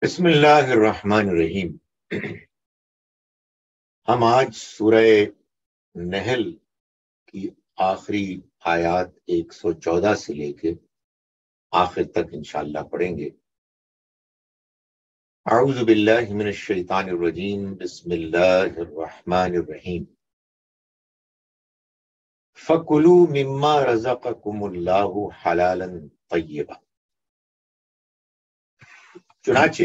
بسم اللہ الرحمن الرحیم۔ ہم آج سورہ نحل کی آخری آیات 114 سے لے کے آخر تک انشاءاللہ پڑھیں گے۔ اعوذ باللہ من الشیطان الرجیم، بسم اللہ الرحمن الرحیم۔ فَكُلُوا مِمَّا رَزَقَكُمُ اللَّهُ حَلَالًا طَيِّبًا۔ چنانچہ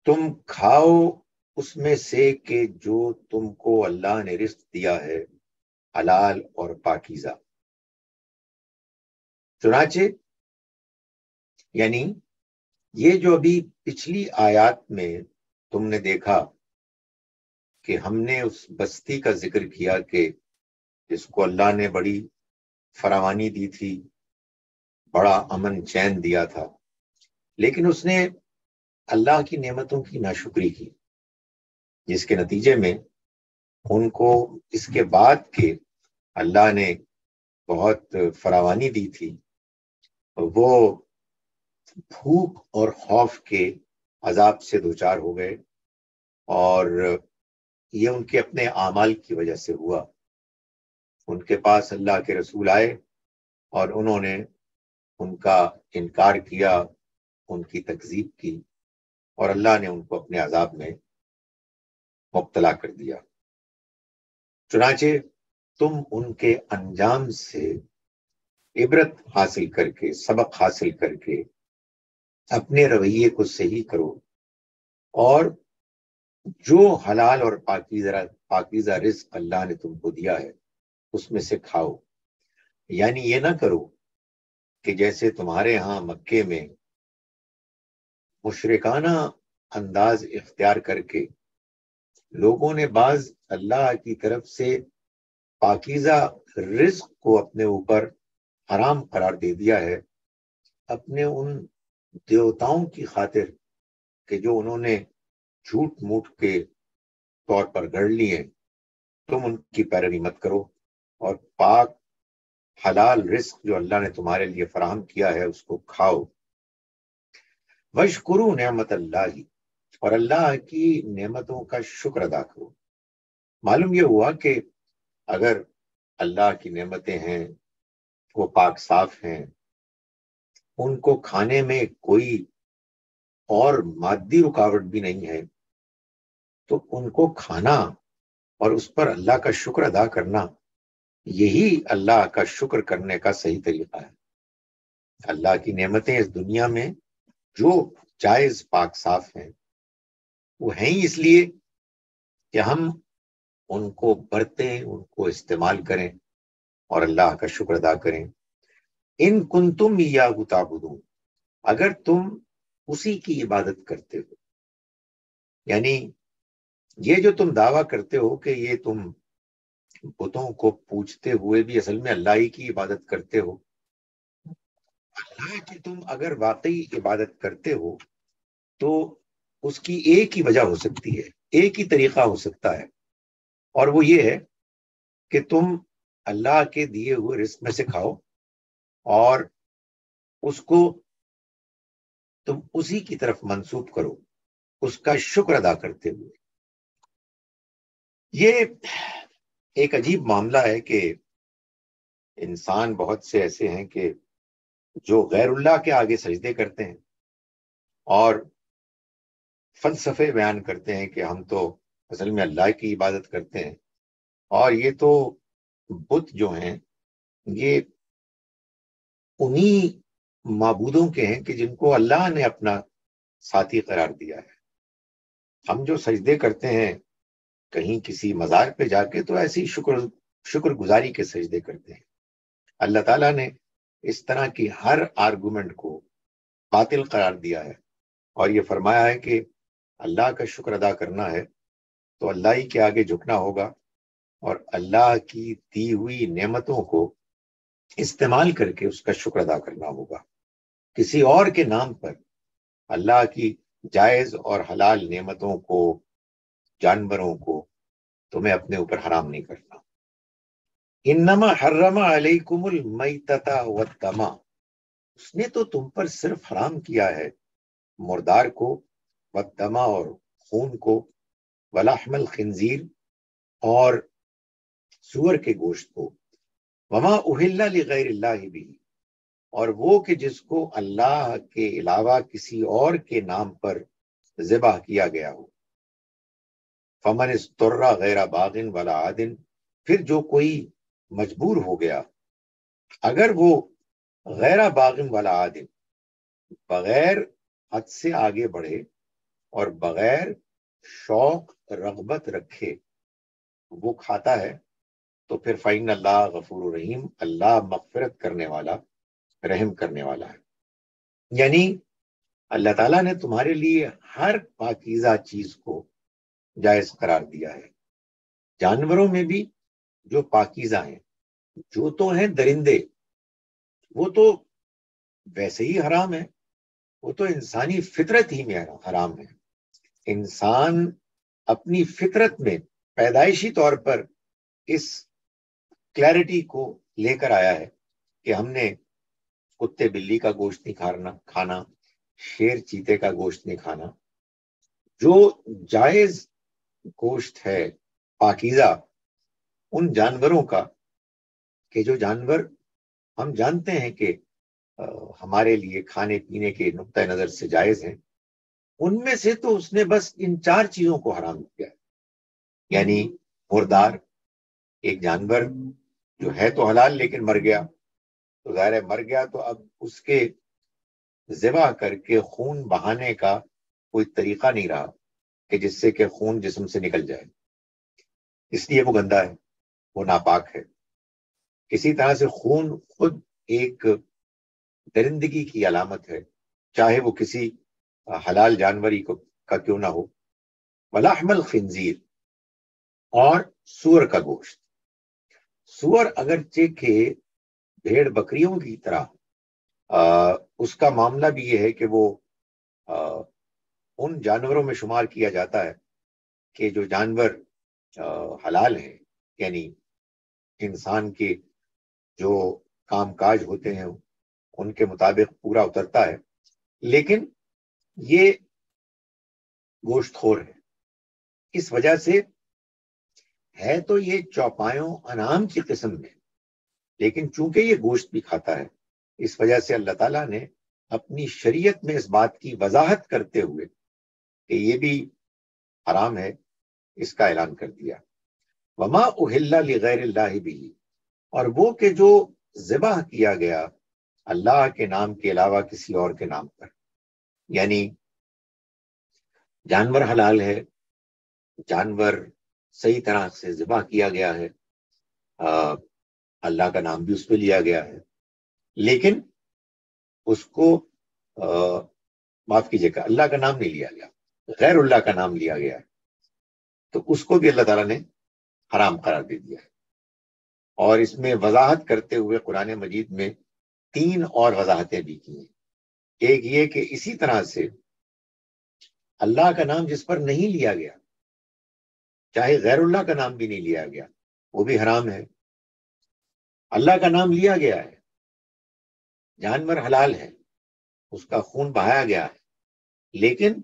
تم کھاؤ اس میں سے کہ جو تم کو اللہ نے رزق دیا ہے، حلال اور پاکیزہ۔ چنانچہ یعنی یہ جو ابھی پچھلی آیات میں تم نے دیکھا کہ ہم نے اس بستی کا ذکر کیا کہ جس کو اللہ نے بڑی فراوانی دی تھی، بڑا امن چین دیا تھا، لیکن اس نے اللہ کی نعمتوں کی ناشکری کی، جس کے نتیجے میں ان کو اس کے بعد کہ اللہ نے بہت فراوانی دی تھی، وہ بھوک اور خوف کے عذاب سے دوچار ہو گئے، اور یہ ان کے اپنے اعمال کی وجہ سے ہوا۔ ان کے پاس اللہ کے رسول آئے اور انہوں نے ان کا انکار کیا، ان کی تکذیب کی، اور اللہ نے ان کو اپنے عذاب میں مبتلا کر دیا۔ چنانچہ تم ان کے انجام سے عبرت حاصل کر کے، سبق حاصل کر کے اپنے رویے کو صحیح کرو، اور جو حلال اور پاکیزہ رزق اللہ نے تم کو دیا ہے اس میں سے کھاؤ۔ یعنی یہ نہ کرو کہ جیسے تمہارے ہاں مکے میں مشرکانہ انداز اختیار کر کے لوگوں نے بعض اللہ کی طرف سے پاکیزہ رزق کو اپنے اوپر حرام قرار دے دیا ہے، اپنے ان دیوتاؤں کی خاطر کہ جو انہوں نے جھوٹ موٹ کے طور پر گڑھ لیے۔ تم ان کی پیروی مت کرو، اور پاک حلال رزق جو اللہ نے تمہارے لیے فراہم کیا ہے اس کو کھاؤ۔ وَاشْكُرُوا نعمت اللہ، اور اللہ کی نعمتوں کا شکر ادا کرو۔ معلوم یہ ہوا کہ اگر اللہ کی نعمتیں ہیں، وہ پاک صاف ہیں، ان کو کھانے میں کوئی اور مادی رکاوٹ بھی نہیں ہے، تو ان کو کھانا اور اس پر اللہ کا شکر ادا کرنا، یہی اللہ کا شکر کرنے کا صحیح طریقہ ہے۔ اللہ کی نعمتیں اس دنیا میں جو جائز پاک صاف ہیں، وہ ہیں ہی اس لیے کہ ہم ان کو برتیں، ان کو استعمال کریں اور اللہ کا شکر ادا کریں۔ ان کنتم ایاہ تعبدون، اگر تم اسی کی عبادت کرتے ہو، یعنی یہ جو تم دعویٰ کرتے ہو کہ یہ تم بتوں کو پوجتے ہوئے بھی اصل میں اللہ ہی کی عبادت کرتے ہو، اللہ کی تم اگر واقعی عبادت کرتے ہو تو اس کی ایک ہی وجہ ہو سکتی ہے، ایک ہی طریقہ ہو سکتا ہے، اور وہ یہ ہے کہ تم اللہ کے دیے ہوئے رزق میں سے کھاؤ اور اس کو تم اسی کی طرف منسوب کرو، اس کا شکر ادا کرتے ہوئے۔ یہ ایک عجیب معاملہ ہے کہ انسان بہت سے ایسے ہیں کہ جو غیر اللہ کے آگے سجدے کرتے ہیں اور فلسفے بیان کرتے ہیں کہ ہم تو اصل میں اللہ کی عبادت کرتے ہیں، اور یہ تو بت جو ہیں یہ انہی معبودوں کے ہیں کہ جن کو اللہ نے اپنا ساتھی قرار دیا ہے۔ ہم جو سجدے کرتے ہیں کہیں کسی مزار پہ جا کے تو ایسی شکر گزاری کے سجدے کرتے ہیں۔ اللہ تعالیٰ نے اس طرح کی ہر آرگومنٹ کو باطل قرار دیا ہے، اور یہ فرمایا ہے کہ اللہ کا شکر ادا کرنا ہے تو اللہ ہی کے آگے جھکنا ہوگا، اور اللہ کی دی ہوئی نعمتوں کو استعمال کر کے اس کا شکر ادا کرنا ہوگا۔ کسی اور کے نام پر اللہ کی جائز اور حلال نعمتوں کو، جانوروں کو تمہیں اپنے اوپر حرام نہیں کرنا۔ انما حرم علیکم المیتۃ والدم، اس نے تو تم پر صرف حرام کیا ہے مردار کو، والدما اور خون کو، ولحم الخنزیر اور سور کے گوشت کو، وما اہل لغیر اللہ بھی اور وہ کہ جس کو اللہ کے علاوہ کسی اور کے نام پر ذبح کیا گیا ہو، فمن اضطر غیر باغ ولا عاد پھر جو کوئی مجبور ہو گیا، اگر وہ غیر باغ ولا عاد بغیر حد سے آگے بڑھے اور بغیر شوق رغبت رکھے وہ کھاتا ہے، تو پھر فإن اللہ غفور رحیم، اللہ مغفرت کرنے والا رحم کرنے والا ہے۔ یعنی اللہ تعالیٰ نے تمہارے لیے ہر پاکیزہ چیز کو جائز قرار دیا ہے، جانوروں میں بھی جو پاکیزہ ہیں، جو تو ہیں درندے وہ تو ویسے ہی حرام ہے، وہ تو انسانی فطرت ہی میں حرام ہے۔ انسان اپنی فطرت میں پیدائشی طور پر اس کلیرٹی کو لے کر آیا ہے کہ ہم نے کتے بلی کا گوشت نہیں کھانا، شیر چیتے کا گوشت نہیں کھانا۔ جو جائز گوشت ہے پاکیزہ ان جانوروں کا، کہ جو جانور ہم جانتے ہیں کہ ہمارے لیے کھانے پینے کے نقطہ نظر سے جائز ہیں، ان میں سے تو اس نے بس ان 4 چیزوں کو حرام کیا ہے۔ یعنی مردار، ایک جانور جو ہے تو حلال لیکن مر گیا، تو ظاہر ہے مر گیا تو اب اس کے ذبح کر کے خون بہانے کا کوئی طریقہ نہیں رہا کہ جس سے کہ خون جسم سے نکل جائے، اس لیے وہ گندا ہے، وہ ناپاک ہے۔ کسی طرح سے خون خود ایک درندگی کی علامت ہے، چاہے وہ کسی حلال جانوری کا کیوں نہ ہو۔ ولحم الخنزیر اور سور کا گوشت۔ سور اگرچہ کہ بھیڑ بکریوں کی طرح اس کا معاملہ بھی یہ ہے کہ وہ ان جانوروں میں شمار کیا جاتا ہے کہ جو جانور حلال ہیں، یعنی انسان کے جو کام کاج ہوتے ہیں ان کے مطابق پورا اترتا ہے، لیکن یہ گوشت خور ہے۔ اس وجہ سے ہے تو یہ چوپایوں انعام کی قسم میں، لیکن چونکہ یہ گوشت بھی کھاتا ہے، اس وجہ سے اللہ تعالیٰ نے اپنی شریعت میں اس بات کی وضاحت کرتے ہوئے کہ یہ بھی حرام ہے، اس کا اعلان کر دیا۔ وما اہل لغیر اللہ بھی اور وہ کہ جو ذبح کیا گیا اللہ کے نام کے علاوہ کسی اور کے نام پر، یعنی جانور حلال ہے، جانور صحیح طرح سے ذبح کیا گیا ہے، اللہ کا نام بھی اس پہ لیا گیا ہے، لیکن اس کو معاف کیجیے گا، اللہ کا نام نہیں لیا گیا، غیر اللہ کا نام لیا گیا ہے، تو اس کو بھی اللہ تعالیٰ نے حرام قرار دے دیا ہے۔ اور اس میں وضاحت کرتے ہوئے قرآن مجید میں 3 اور وضاحتیں بھی کی ہیں۔ ایک یہ کہ اسی طرح سے اللہ کا نام جس پر نہیں لیا گیا، چاہے غیر اللہ کا نام بھی نہیں لیا گیا، وہ بھی حرام ہے۔ اللہ کا نام لیا گیا ہے، جانور حلال ہے، اس کا خون بہایا گیا ہے، لیکن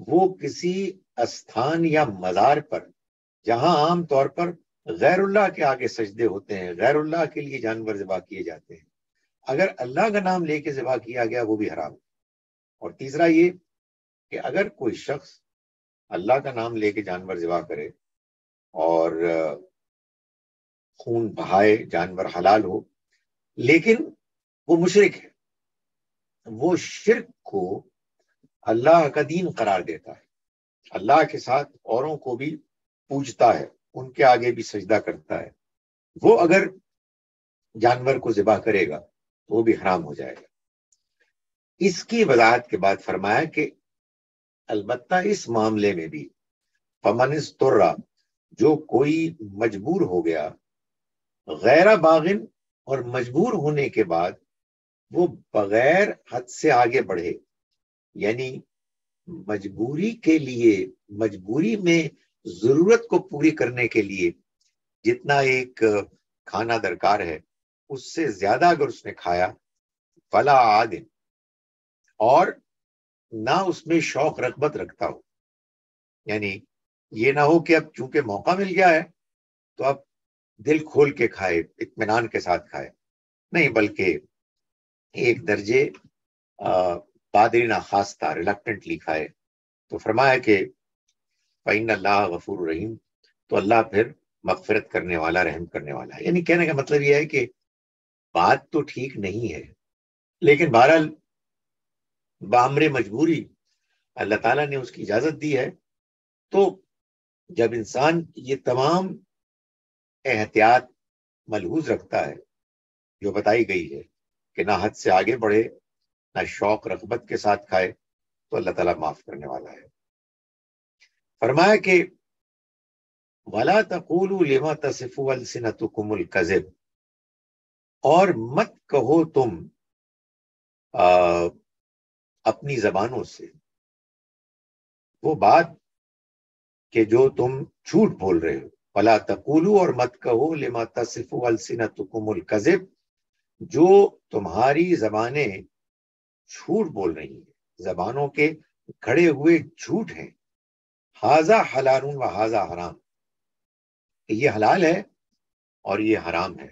وہ کسی استھان یا مزار پر جہاں عام طور پر غیر اللہ کے آگے سجدے ہوتے ہیں، غیر اللہ کے لیے جانور ذبح کیے جاتے ہیں، اگر اللہ کا نام لے کے ذبح کیا گیا وہ بھی حرام ہے۔ اور تیسرا یہ کہ اگر کوئی شخص اللہ کا نام لے کے جانور ذبح کرے اور خون بہائے، جانور حلال ہو، لیکن وہ مشرک ہے، وہ شرک کو اللہ کا دین قرار دیتا ہے، اللہ کے ساتھ اوروں کو بھی پوجتا ہے، ان کے آگے بھی سجدہ کرتا ہے، وہ اگر جانور کو ذبح کرے گا تو وہ بھی حرام ہو جائے گا۔ اس کی وضاحت کے بعد فرمایا کہ البتہ اس معاملے میں بھی فمن اضطر جو کوئی مجبور ہو گیا، غیر باغن اور مجبور ہونے کے بعد وہ بغیر حد سے آگے بڑھے، یعنی مجبوری کے لیے، مجبوری میں ضرورت کو پوری کرنے کے لیے جتنا ایک کھانا درکار ہے اس سے زیادہ اگر اس نے کھایا، فلا عادن اور نہ اس میں شوق رغبت رکھتا ہو. یعنی یہ نہ ہو کہ اب چونکہ موقع مل گیا ہے تو اب دل کھول کے کھائے، اطمینان کے ساتھ کھائے. نہیں، بلکہ ایک درجے بادرینہ خواستہ، ریلکٹنٹلی کھائے. تو فرمایا کہ فَإِنَّ اللَّهَ غَفُورٌ رَحِيمٌ، تو اللہ پھر مغفرت کرنے والا، رحم کرنے والا ہے. یعنی کہنے کا مطلب یہ ہے کہ بات تو ٹھیک نہیں ہے، لیکن بہرحال بامر مجبوری اللہ تعالیٰ نے اس کی اجازت دی ہے. تو جب انسان یہ تمام احتیاط ملحوظ رکھتا ہے جو بتائی گئی ہے کہ نہ حد سے آگے بڑھے، نہ شوق رغبت کے ساتھ کھائے، تو اللہ تعالیٰ معاف کرنے والا ہے. فرمایا کہ وَلَا تَقُولُوا لِمَا تَصِفُ أَلْسِنَتُكُمُ الْكَذِبَ، اور مت کہو تم اپنی زبانوں سے وہ بات کہ جو تم جھوٹ بول رہے ہو. وَلَا تَقُولُوا، اور مت کہو لِمَا تَصِفُ أَلْسِنَتُكُمُ الْكَذِبَ، جو تمہاری زبانیں جھوٹ بول رہی ہیں، زبانوں کے کھڑے ہوئے جھوٹ ہیں. ھذا حلال و ھذا حرام، یہ حلال ہے اور یہ حرام ہے.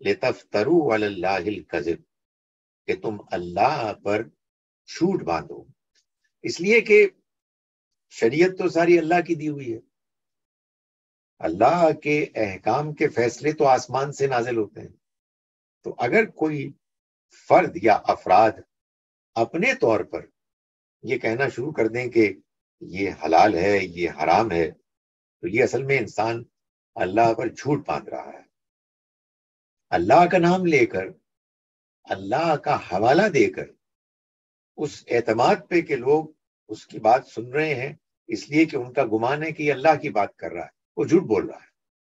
لِتَفْتَرُوا عَلَى اللَّهِ الْكَذِبَ، کہ تم اللہ پر جھوٹ باندھو. اس لیے کہ شریعت تو ساری اللہ کی دی ہوئی ہے. اللہ کے احکام کے فیصلے تو آسمان سے نازل ہوتے ہیں. تو اگر کوئی فرد یا افراد اپنے طور پر یہ کہنا شروع کر دیں کہ یہ حلال ہے، یہ حرام ہے، تو یہ اصل میں انسان اللہ پر جھوٹ باندھ رہا ہے. اللہ کا نام لے کر، اللہ کا حوالہ دے کر، اس اعتماد پہ کہ لوگ اس کی بات سن رہے ہیں اس لیے کہ ان کا گمان ہے کہ یہ اللہ کی بات کر رہا ہے، وہ جھوٹ بول رہا ہے.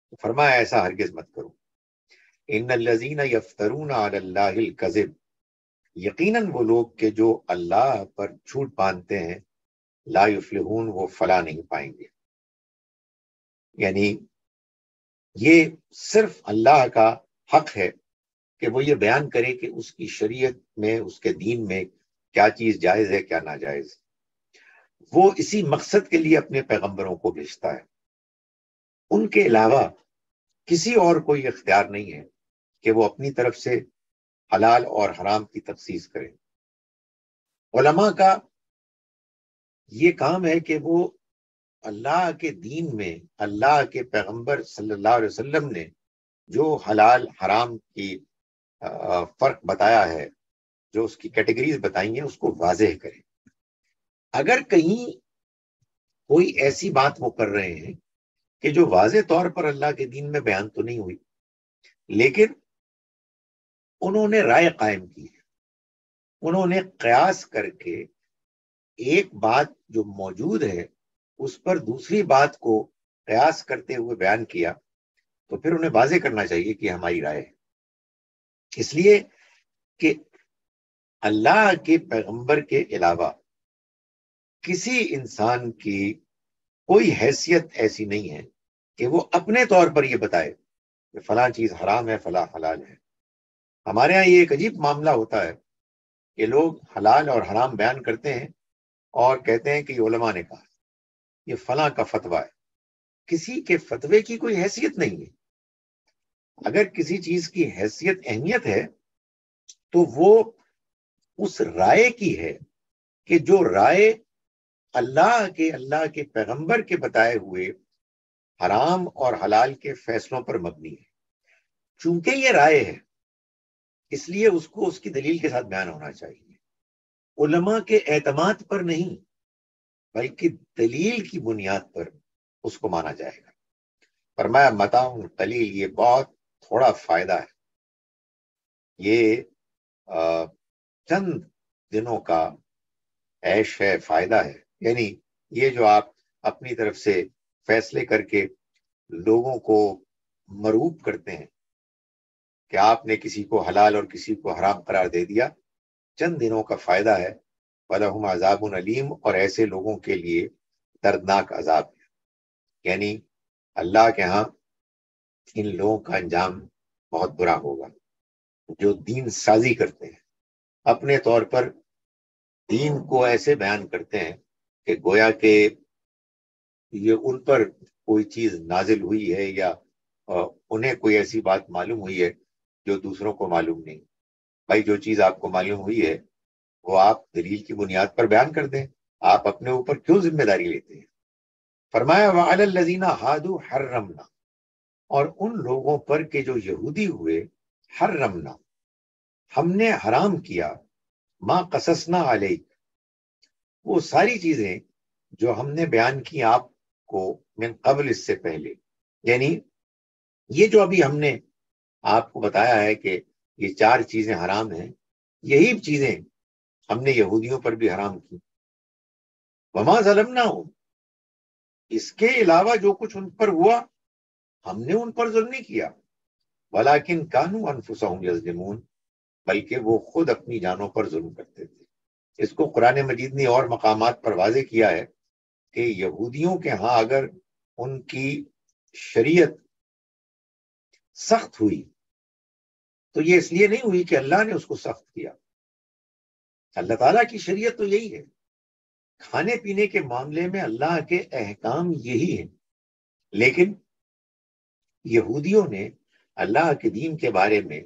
تو فرمایا ایسا ہرگز مت کرو. ان الذین یفترون علی اللہ الکذب، یقیناً وہ لوگ کہ جو اللہ پر جھوٹ باندھتے ہیں، لا یفلحون، وہ فلاح نہیں پائیں گے. یعنی یہ صرف اللہ کا حق ہے کہ وہ یہ بیان کرے کہ اس کی شریعت میں، اس کے دین میں کیا چیز جائز ہے، کیا ناجائز. وہ اسی مقصد کے لیے اپنے پیغمبروں کو بھیجتا ہے. ان کے علاوہ کسی اور کوئی اختیار نہیں ہے کہ وہ اپنی طرف سے حلال اور حرام کی تخصیص کرے. علماء کا یہ کام ہے کہ وہ اللہ کے دین میں اللہ کے پیغمبر صلی اللہ علیہ وسلم نے جو حلال حرام کی فرق بتایا ہے، جو اس کی کیٹیگریز بتائی ہیں، اس کو واضح کریں. اگر کہیں کوئی ایسی بات وہ کر رہے ہیں کہ جو واضح طور پر اللہ کے دین میں بیان تو نہیں ہوئی، لیکن انہوں نے رائے قائم کی ہے، انہوں نے قیاس کر کے ایک بات جو موجود ہے اس پر دوسری بات کو قیاس کرتے ہوئے بیان کیا، تو پھر انہیں واضح کرنا چاہیے کہ ہماری رائے ہے. اس لیے کہ اللہ کے پیغمبر کے علاوہ کسی انسان کی کوئی حیثیت ایسی نہیں ہے کہ وہ اپنے طور پر یہ بتائے کہ فلاں چیز حرام ہے، فلاں حلال ہے. ہمارے ہاں یہ ایک عجیب معاملہ ہوتا ہے کہ لوگ حلال اور حرام بیان کرتے ہیں اور کہتے ہیں کہ یہ علماء نے کہا، یہ فلاں کا فتویٰ ہے. کسی کے فتوے کی کوئی حیثیت نہیں ہے. اگر کسی چیز کی حیثیت، اہمیت ہے، تو وہ اس رائے کی ہے کہ جو رائے اللہ کے پیغمبر کے بتائے ہوئے حرام اور حلال کے فیصلوں پر مبنی ہے. چونکہ یہ رائے ہے، اس لیے اس کو اس کی دلیل کے ساتھ بیان ہونا چاہیے. علماء کے اعتماد پر نہیں، بلکہ دلیل کی بنیاد پر اس کو مانا جائے گا. فرمایا متاع قلیل، یہ بہت تھوڑا فائدہ ہے، یہ چند دنوں کا عیش ہے، فائدہ ہے. یعنی یہ جو آپ اپنی طرف سے فیصلے کر کے لوگوں کو مرعوب کرتے ہیں کہ آپ نے کسی کو حلال اور کسی کو حرام قرار دے دیا، چند دنوں کا فائدہ ہے. وَلَهُمْ عَذَابٌ أَلِيمٌ، اور ایسے لوگوں کے لیے دردناک عذاب ہے. یعنی اللہ کے ہاں ان لوگوں کا انجام بہت برا ہوگا جو دین سازی کرتے ہیں، اپنے طور پر دین کو ایسے بیان کرتے ہیں کہ گویا کہ یہ ان پر کوئی چیز نازل ہوئی ہے یا انہیں کوئی ایسی بات معلوم ہوئی ہے جو دوسروں کو معلوم نہیں. بھائی جو چیز آپ کو معلوم ہوئی ہے وہ آپ دلیل کی بنیاد پر بیان کر دیں. آپ اپنے اوپر کیوں ذمہ داری لیتے ہیں؟ فرمایا وَعَلَى الَّذِينَ هَادُوا حَرَّمْنَا، اور ان لوگوں پر کہ جو یہودی ہوئے، حرمنا ہم نے حرام کیا، ما قصصنا علیک وہ ساری چیزیں جو ہم نے بیان کی آپ کو، من قبل اس سے پہلے، یعنی یہ جو ابھی ہم نے آپ کو بتایا ہے کہ یہ 4 چیزیں حرام ہیں، یہی چیزیں ہم نے یہودیوں پر بھی حرام کی. وما ظلمناہم، اس کے علاوہ جو کچھ ان پر ہوا ہم نے ان پر ظلم نہیں کیا، ولیکن کانوا انفسہم یظلمون، بلکہ وہ خود اپنی جانوں پر ظلم کرتے تھے. اس کو قرآن مجید نے اور مقامات پر واضح کیا ہے کہ یہودیوں کے ہاں اگر ان کی شریعت سخت ہوئی تو یہ اس لیے نہیں ہوئی کہ اللہ نے اس کو سخت کیا. اللہ تعالیٰ کی شریعت تو یہی ہے. کھانے پینے کے معاملے میں اللہ کے احکام یہی ہیں، لیکن یہودیوں نے اللہ کے دین کے بارے میں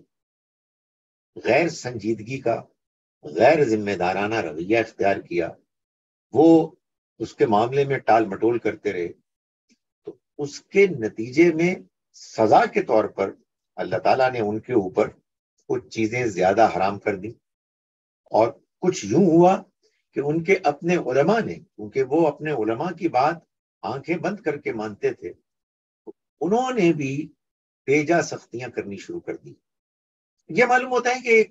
غیر سنجیدگی کا، غیر ذمہ دارانہ رویہ اختیار کیا. وہ اس کے معاملے میں ٹال مٹول کرتے رہے، تو اس کے نتیجے میں سزا کے طور پر اللہ تعالیٰ نے ان کے اوپر کچھ چیزیں زیادہ حرام کر دی. اور کچھ یوں ہوا کہ ان کے اپنے علماء نے، کیونکہ وہ اپنے علماء کی بات آنکھیں بند کر کے مانتے تھے، انہوں نے بھی بیجا سختیاں کرنی شروع کر دی. یہ معلوم ہوتا ہے کہ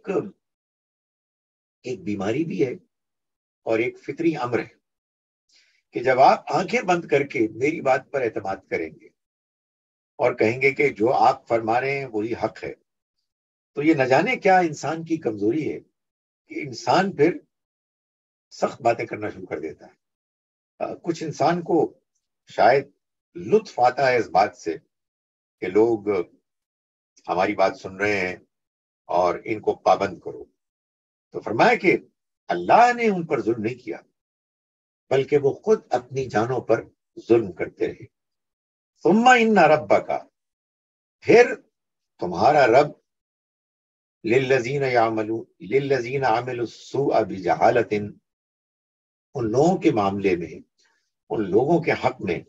ایک بیماری بھی ہے اور ایک فطری امر ہے کہ جب آپ آنکھیں بند کر کے میری بات پر اعتماد کریں گے اور کہیں گے کہ جو آپ فرما رہے ہیں وہی حق ہے، تو یہ نہ جانے کیا انسان کی کمزوری ہے کہ انسان پھر سخت باتیں کرنا شروع کر دیتا ہے. کچھ انسان کو شاید لطف آتا ہے اس بات سے کہ لوگ ہماری بات سن رہے ہیں اور ان کو پابند کرو. تو فرمایا کہ اللہ نے ان پر ظلم نہیں کیا، بلکہ وہ خود اپنی جانوں پر ظلم کرتے رہے. ثم ان ربک، پھر تمہارا رب، للذین عملوا السوء بجہالۃ، ان لوگوں کے معاملے میں، ان لوگوں کے حق میں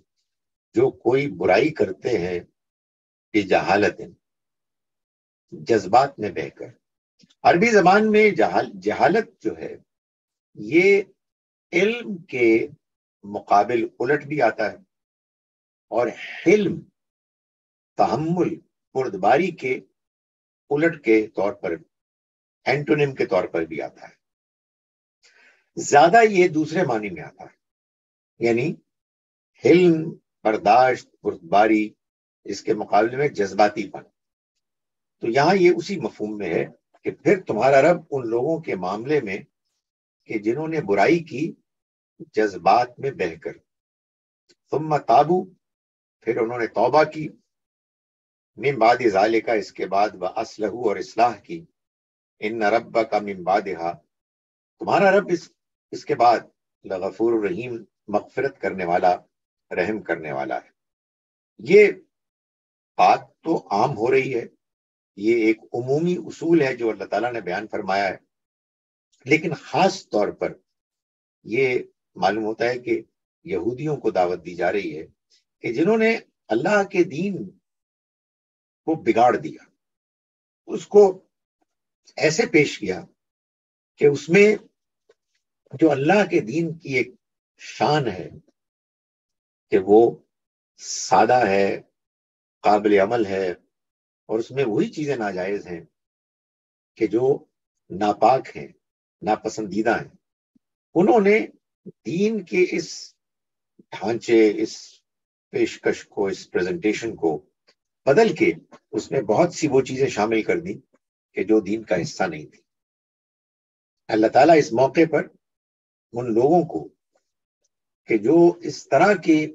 جو کوئی برائی کرتے ہیں، بجہالۃ جذبات میں بہ کر. عربی زبان میں جہالت جو ہے یہ علم کے مقابل الٹ بھی آتا ہے، اور حلم، تحمل، بردباری کے الٹ کے طور پر، اینٹونیم کے طور پر بھی آتا ہے. زیادہ یہ دوسرے معنی میں آتا ہے، یعنی حلم، برداشت، بردباری، اس کے مقابلے میں جذباتی پن. تو یہاں یہ اسی مفہوم میں ہے کہ پھر تمہارا رب ان لوگوں کے معاملے میں کہ جنہوں نے برائی کی جذبات میں بہہ کر، ثم تابو، پھر انہوں نے توبہ کی، من بعد ذالک، اس کے بعد واصلحوا، اور اصلاح کی، ان ربک من بعدہا، تمہارا رب اس کے بعد لغفور الرحیم، مغفرت کرنے والا، رحم کرنے والا ہے. یہ بات تو عام ہو رہی ہے، یہ ایک عمومی اصول ہے جو اللہ تعالیٰ نے بیان فرمایا ہے، لیکن خاص طور پر یہ معلوم ہوتا ہے کہ یہودیوں کو دعوت دی جا رہی ہے کہ جنہوں نے اللہ کے دین کو بگاڑ دیا، اس کو ایسے پیش کیا کہ اس میں جو اللہ کے دین کی ایک شان ہے کہ وہ سادہ ہے، قابل عمل ہے، اور اس میں وہی چیزیں ناجائز ہیں کہ جو ناپاک ہیں، ناپسندیدہ ہیں. انہوں نے دین کے اس ڈھانچے، اس پیشکش کو، اس پریزنٹیشن کو بدل کے اس میں بہت سی وہ چیزیں شامل کر دی کہ جو دین کا حصہ نہیں تھی. اللہ تعالیٰ اس موقع پر ان لوگوں کو کہ جو اس طرح کی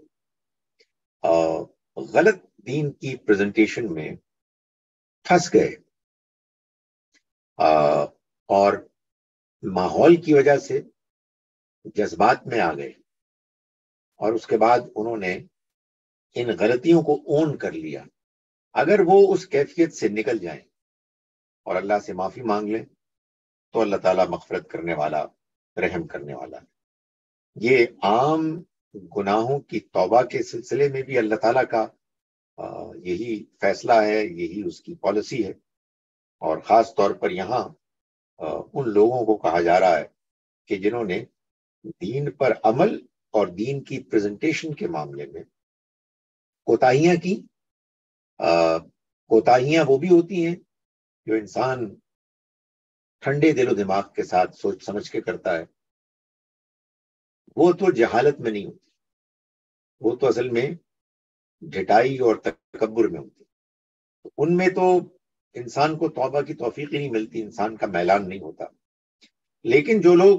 غلط دین کی پریزنٹیشن میں پھنس گئے اور ماحول کی وجہ سے جذبات میں آ گئے اور اس کے بعد انہوں نے ان غلطیوں کو اون کر لیا، اگر وہ اس کیفیت سے نکل جائیں اور اللہ سے معافی مانگ لیں تو اللہ تعالیٰ مغفرت کرنے والا، رحم کرنے والا ہے۔ یہ عام گناہوں کی توبہ کے سلسلے میں بھی اللہ تعالیٰ کا یہی فیصلہ ہے، یہی اس کی پالیسی ہے، اور خاص طور پر یہاں ان لوگوں کو کہا جا رہا ہے کہ جنہوں نے دین پر عمل اور دین کی پریزنٹیشن کے معاملے میں کوتاہیاں کی۔ کوتاہیاں وہ بھی ہوتی ہیں جو انسان ٹھنڈے دل و دماغ کے ساتھ سوچ سمجھ کے کرتا ہے، وہ تو جہالت میں نہیں ہوتی، وہ تو اصل میں ڈھٹائی اور تکبر میں ہوتی۔ ان میں تو انسان کو توبہ کی توفیق ہی نہیں ملتی، انسان کا میلان نہیں ہوتا۔ لیکن جو لوگ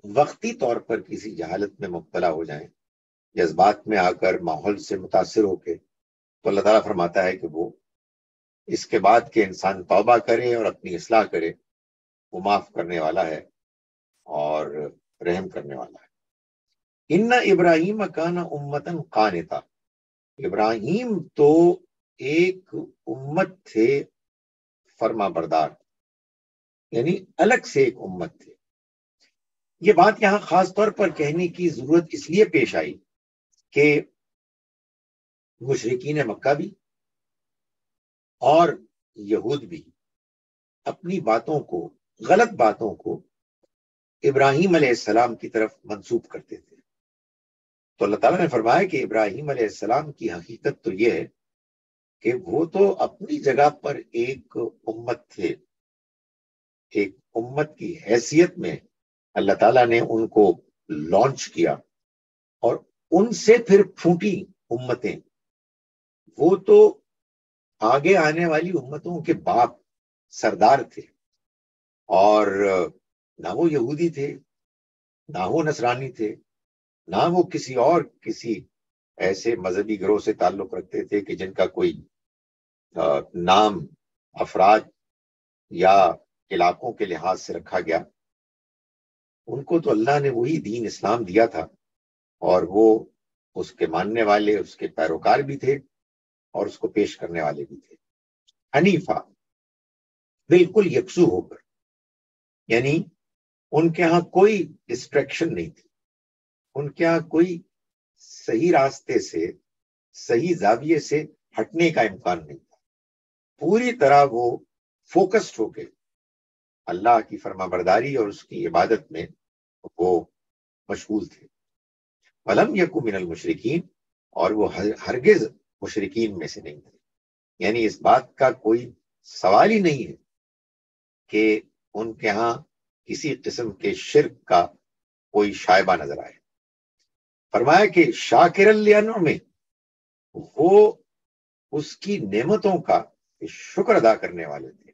وقتی طور پر کسی جہالت میں مبتلا ہو جائیں، جذبات میں آ کر، ماحول سے متاثر ہو کے، تو اللہ تعالیٰ فرماتا ہے کہ وہ اس کے بعد کہ انسان توبہ کرے اور اپنی اصلاح کرے، وہ معاف کرنے والا ہے اور رحم کرنے والا ہے۔ ان ابراہیم کان امتن قانتا، ابراہیم تو ایک امت تھے فرما بردار، یعنی الگ سے ایک امت تھے۔ یہ بات یہاں خاص طور پر کہنے کی ضرورت اس لیے پیش آئی کہ مشرکین مکہ بھی اور یہود بھی اپنی باتوں کو، غلط باتوں کو ابراہیم علیہ السلام کی طرف منسوب کرتے تھے۔ تو اللہ تعالیٰ نے فرمایا کہ ابراہیم علیہ السلام کی حقیقت تو یہ ہے کہ وہ تو اپنی جگہ پر ایک امت تھے، ایک امت کی حیثیت میں اللہ تعالیٰ نے ان کو لانچ کیا، اور ان سے پھر پھوٹی امتیں، وہ تو آگے آنے والی امتوں کے باپ، سردار تھے، اور نہ وہ یہودی تھے، نہ وہ نصرانی تھے، نہ وہ کسی ایسے مذہبی گروہ سے تعلق رکھتے تھے کہ جن کا کوئی نام افراد یا علاقوں کے لحاظ سے رکھا گیا۔ ان کو تو اللہ نے وہی دین اسلام دیا تھا، اور وہ اس کے ماننے والے، اس کے پیروکار بھی تھے اور اس کو پیش کرنے والے بھی تھے۔ حنیفہ، بالکل یکسو ہو کر، یعنی ان کے ہاں کوئی ڈسٹریکشن نہیں تھی، ان کے ہاں کوئی صحیح راستے سے، صحیح زاویے سے ہٹنے کا امکان نہیں تھا۔ پوری طرح وہ فوکسڈ ہو کے اللہ کی فرما برداری اور اس کی عبادت میں وہ مشغول تھے۔ وَلَمْ يَكُنْ مِنَ الْمُشْرِكِينَ، اور وہ ہرگز مشرکین میں سے نہیں تھے، یعنی اس بات کا کوئی سوال ہی نہیں ہے کہ ان کے ہاں کسی قسم کے شرک کا کوئی شائبہ نظر آئے۔ فرمایا کہ شاکر لِأَنْعُمِهِ، وہ اس کی نعمتوں کا شکر ادا کرنے والے تھے۔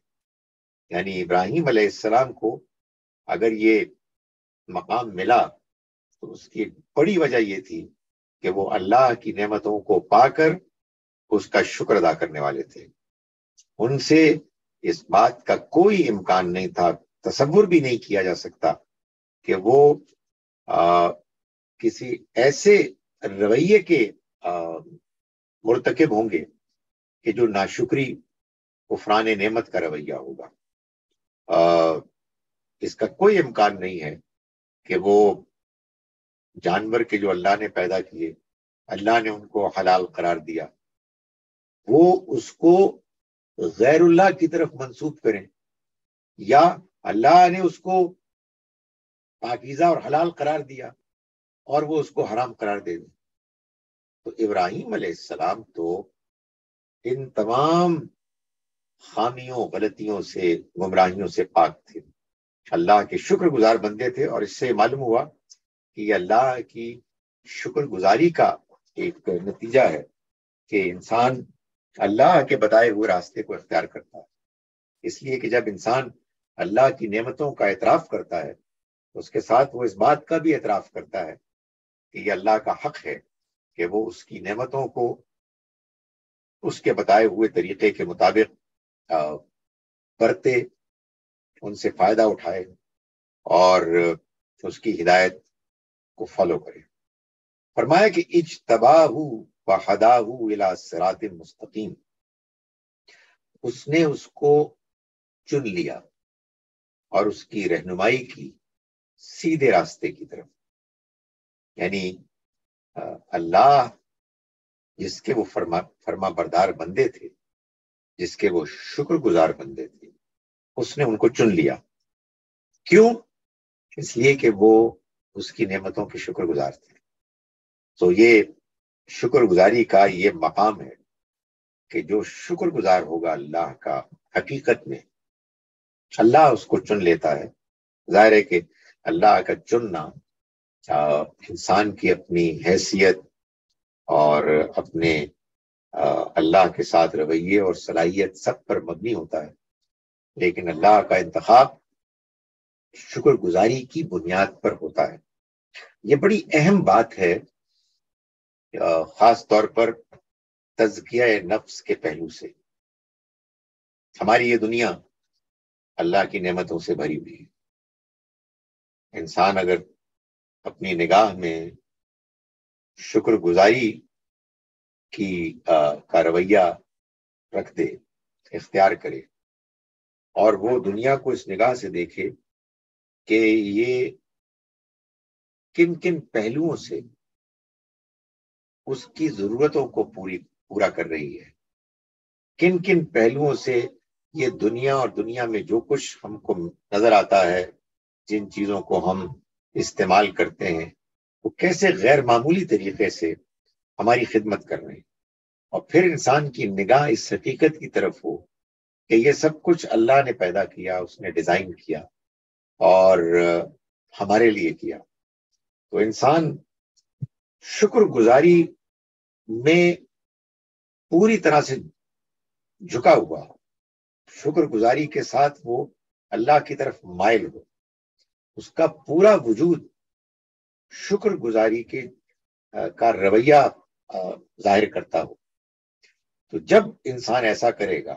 یعنی ابراہیم علیہ السلام کو اگر یہ مقام ملا تو اس کی بڑی وجہ یہ تھی کہ وہ اللہ کی نعمتوں کو پا کر اس کا شکر ادا کرنے والے تھے۔ ان سے اس بات کا کوئی امکان نہیں تھا، تصور بھی نہیں کیا جا سکتا کہ وہ کسی ایسے رویے کے مرتکب ہوں گے کہ جو ناشکری، کفران نعمت کا رویہ ہوگا۔ اس کا کوئی امکان نہیں ہے کہ وہ جانور کے جو اللہ نے پیدا کیے، اللہ نے ان کو حلال قرار دیا، وہ اس کو غیر اللہ کی طرف منسوب کریں، یا اللہ نے اس کو پاکیزہ اور حلال قرار دیا اور وہ اس کو حرام قرار دے دیں۔ تو ابراہیم علیہ السلام تو ان تمام خامیوں، غلطیوں سے، گمراہیوں سے پاک تھے، اللہ کے شکر گزار بندے تھے۔ اور اس سے معلوم ہوا کہ یہ اللہ کی شکر گزاری کا ایک نتیجہ ہے کہ انسان اللہ کے بتائے ہوئے راستے کو اختیار کرتا ہے۔ اس لیے کہ جب انسان اللہ کی نعمتوں کا اعتراف کرتا ہے تو اس کے ساتھ وہ اس بات کا بھی اعتراف کرتا ہے کہ یہ اللہ کا حق ہے کہ وہ اس کی نعمتوں کو اس کے بتائے ہوئے طریقے کے مطابق برتے، ان سے فائدہ اٹھائے، اور اس کی ہدایت کو فالو کرے۔ فرمایا کہ اجتباہ وہداہ الی صراط مستقیم، اس نے اس کو چن لیا اور اس کی رہنمائی کی سیدھے راستے کی طرف۔ یعنی اللہ جس کے وہ فرما بردار بندے تھے، جس کے وہ شکر گزار بندے تھے، اس نے ان کو چن لیا۔ کیوں؟ اس لیے کہ وہ اس کی نعمتوں کے شکر گزار تھے۔ تو یہ شکر گزاری کا یہ مقام ہے کہ جو شکر گزار ہوگا اللہ کا، حقیقت میں اللہ اس کو چن لیتا ہے۔ ظاہر ہے کہ اللہ کا چننا انسان کی اپنی حیثیت اور اپنے اللہ کے ساتھ رویے اور صلاحیت سب پر مبنی ہوتا ہے، لیکن اللہ کا انتخاب شکر گزاری کی بنیاد پر ہوتا ہے۔ یہ بڑی اہم بات ہے، خاص طور پر تزکیہ نفس کے پہلو سے۔ ہماری یہ دنیا اللہ کی نعمتوں سے بھری ہوئی ہے۔ انسان اگر اپنی نگاہ میں شکر گزاری کا رویہ رکھ دے، اختیار کرے، اور وہ دنیا کو اس نگاہ سے دیکھے کہ یہ کن کن پہلوؤں سے اس کی ضرورتوں کو پورا کر رہی ہے، کن کن پہلوؤں سے یہ دنیا اور دنیا میں جو کچھ ہم کو نظر آتا ہے، جن چیزوں کو ہم استعمال کرتے ہیں، وہ کیسے غیر معمولی طریقے سے ہماری خدمت کر رہے ہیں۔ اور پھر انسان کی نگاہ اس حقیقت کی طرف ہو کہ یہ سب کچھ اللہ نے پیدا کیا، اس نے ڈیزائن کیا اور ہمارے لیے کیا۔ تو انسان شکر گزاری میں پوری طرح سے جھکا ہوا، شکر گزاری کے ساتھ وہ اللہ کی طرف مائل ہو، اس کا پورا وجود شکر گزاری کا رویہ ظاہر کرتا ہو۔ تو جب انسان ایسا کرے گا،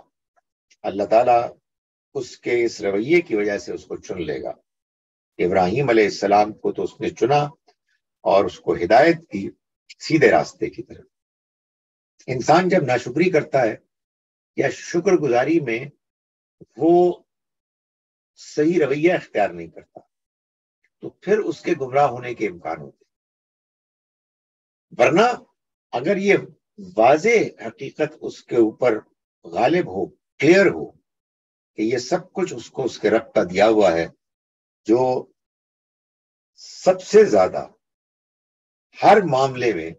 اللہ تعالیٰ اس کے اس رویے کی وجہ سے اس کو چن لے گا۔ ابراہیم علیہ السلام کو تو اس نے چنا اور اس کو ہدایت دی سیدھے راستے کی طرف۔ انسان جب ناشکری کرتا ہے یا شکر گزاری میں وہ صحیح رویہ اختیار نہیں کرتا، تو پھر اس کے گمراہ ہونے کے امکان ہوتے ہیں۔ ورنہ اگر یہ واضح حقیقت اس کے اوپر غالب ہو، کلیئر ہو کہ یہ سب کچھ اس کو اس کے رب کا دیا ہوا ہے، جو سب سے زیادہ ہر معاملے میں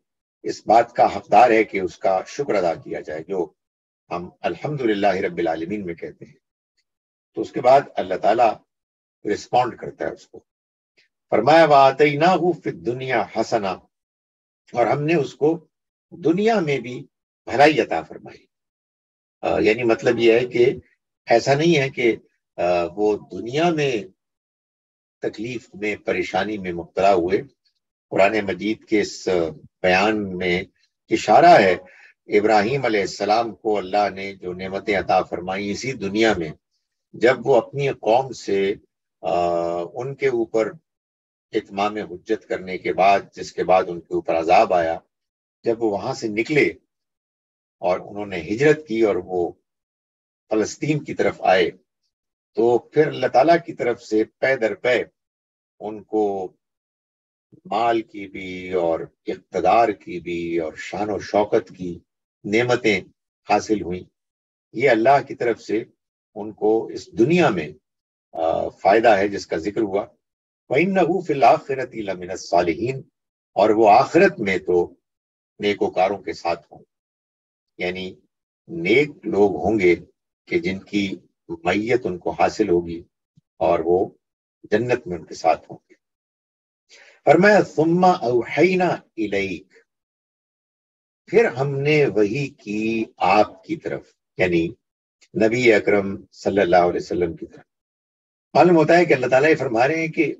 اس بات کا حقدار ہے کہ اس کا شکر ادا کیا جائے، جو ہم الحمدللہ رب العالمین میں کہتے ہیں، تو اس کے بعد اللہ تعالیٰ رسپونڈ کرتا ہے اس کو۔ فرمایا وَآتَيْنَاهُ فِي الدُّنْيَا حَسَنَةً، اور ہم نے اس کو دنیا میں بھی بھلائی عطا فرمائی۔ یعنی مطلب یہ ہے کہ ایسا نہیں ہے کہ وہ دنیا میں تکلیف میں، پریشانی میں مبتلا ہوئے۔ قرآن مجید کے اس بیان میں اشارہ ہے ابراہیم علیہ السلام کو اللہ نے جو نعمتیں عطا فرمائی اسی دنیا میں، جب وہ اپنی قوم سے ان کے اوپر اتمام حجت کرنے کے بعد، جس کے بعد ان کے اوپر عذاب آیا، جب وہ وہاں سے نکلے اور انہوں نے ہجرت کی اور وہ فلسطین کی طرف آئے، تو پھر اللہ تعالیٰ کی طرف سے پے در پے ان کو مال کی بھی اور اقتدار کی بھی اور شان و شوکت کی نعمتیں حاصل ہوئیں۔ یہ اللہ کی طرف سے ان کو اس دنیا میں فائدہ ہے جس کا ذکر ہوا۔ وَإِنَّهُ فِي الْآخِرَةِ لَمِنَ الصَّالِحِينَ، اور وہ آخرت میں تو نیکوکاروں کے ساتھ ہوں، یعنی نیک لوگ ہوں گے کہ جن کی میت ان کو حاصل ہوگی اور وہ جنت میں ان کے ساتھ ہوں گے۔ فرمایا ثُمَّ أَوْحَيْنَا إِلَيْكَ، پھر ہم نے وحی کی آپ کی طرف، یعنی نبی اکرم صلی اللہ علیہ وسلم کی طرف۔ معلوم ہوتا ہے کہ اللہ تعالیٰ یہ فرما رہے ہیں کہ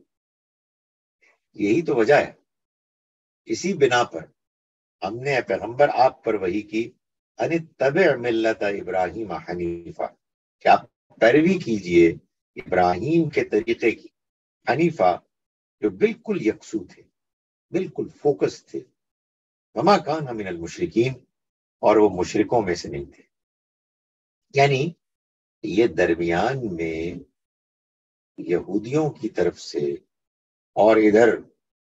یہی تو وجہ ہے، اسی بنا پر ہم نے اے پیغمبر آپ پر وحی کی ان اتبع ملت ابراہیم حنیفہ، کہ آپ پیروی کیجئے ابراہیم کے طریقے کی، حنیفہ جو بالکل یکسو تھے، بالکل فوکس تھے. وما کان من المشرکین، اور وہ مشرکوں میں سے نہیں تھے. یعنی یہ درمیان میں یہودیوں کی طرف سے اور ادھر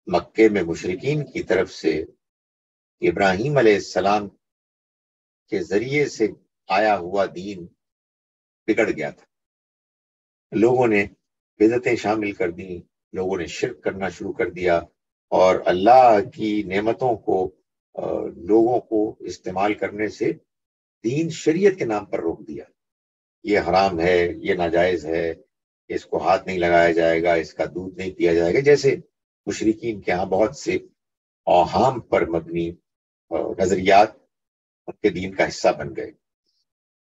مکے میں مشرکین کی طرف سے ابراہیم علیہ السلام کے ذریعے سے آیا ہوا دین بگڑ گیا تھا. لوگوں نے بدعتیں شامل کر دیں، لوگوں نے شرک کرنا شروع کر دیا، اور اللہ کی نعمتوں کو لوگوں کو استعمال کرنے سے دین شریعت کے نام پر روک دیا. یہ حرام ہے، یہ ناجائز ہے، اس کو ہاتھ نہیں لگایا جائے گا، اس کا دودھ نہیں پیا جائے گا، جیسے مشرکین کے ہاں بہت سے اوہام پر مبنی نظریات ان کے دین کا حصہ بن گئے.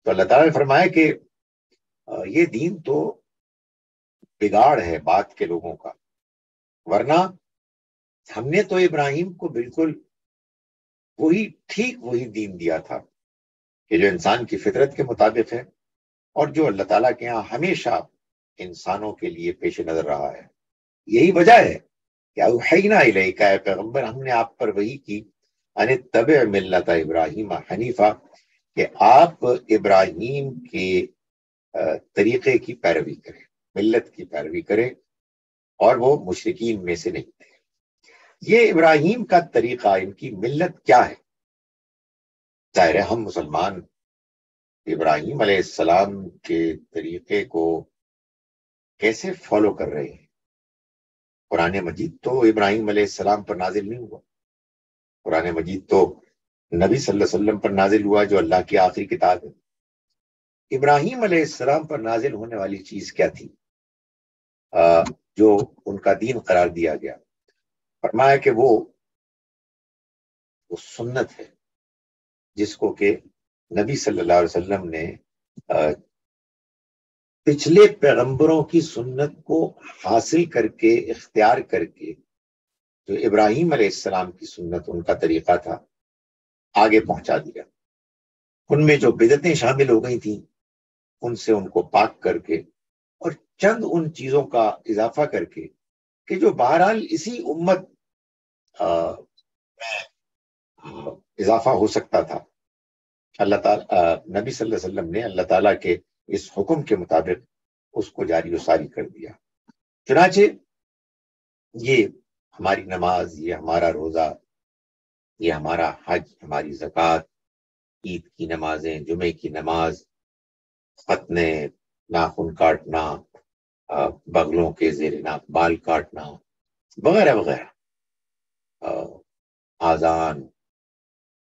تو اللہ تعالیٰ نے فرمایا کہ یہ دین تو بگاڑ ہے بات کے لوگوں کا، ورنہ ہم نے تو ابراہیم کو بالکل وہی دین دیا تھا کہ جو انسان کی فطرت کے مطابق ہے، اور جو اللہ تعالیٰ کے ہاں ہمیشہ انسانوں کے لیے پیش نظر رہا ہے. یہی وجہ ہے کہ اوحینا الیک، اے پیغمبر ہم نے آپ پر وحی کی، ان اتبع ملت ابراہیم حنیفہ، کہ آپ ابراہیم کے طریقے کی پیروی کریں، ملت کی پیروی کریں، اور وہ مشرکین میں سے نہیں تھے. یہ ابراہیم کا طریقہ، ان کی ملت کیا ہے؟ ظاہر ہے ہم مسلمان ابراہیم علیہ السلام کے طریقے کو کیسے فالو کر رہے ہیں؟ قرآن مجید تو ابراہیم علیہ السلام پر نازل نہیں ہوا. قرآن مجید تو نبی صلی اللہ علیہ وسلم پر نازل ہوا، جو اللہ کی آخری کتاب ہے. ابراہیم علیہ السلام پر نازل ہونے والی چیز کیا تھی جو ان کا دین قرار دیا گیا؟ فرمایا کہ وہ سنت ہے جس کو کہ نبی صلی اللہ علیہ وسلم نے پچھلے پیغمبروں کی سنت کو حاصل کر کے، اختیار کر کے، جو ابراہیم علیہ السلام کی سنت ان کا طریقہ تھا، آگے پہنچا دیا. ان میں جو بدعتیں شامل ہو گئی تھیں ان سے ان کو پاک کر کے، اور چند ان چیزوں کا اضافہ کر کے کہ جو بہرحال اسی امت میں اضافہ ہو سکتا تھا. اللہ تعالیٰ نبی صلی اللہ علیہ وسلم نے اللہ تعالیٰ کے اس حکم کے مطابق اس کو جاری و ساری کر دیا. چنانچہ یہ ہماری نماز، یہ ہمارا روزہ، یہ ہمارا حج، ہماری زکوٰۃ، عید کی نمازیں، جمعے کی نماز، ختنے، ناخن کاٹنا، بغلوں کے زیر ناک بال کاٹنا، وغیرہ وغیرہ، آذان،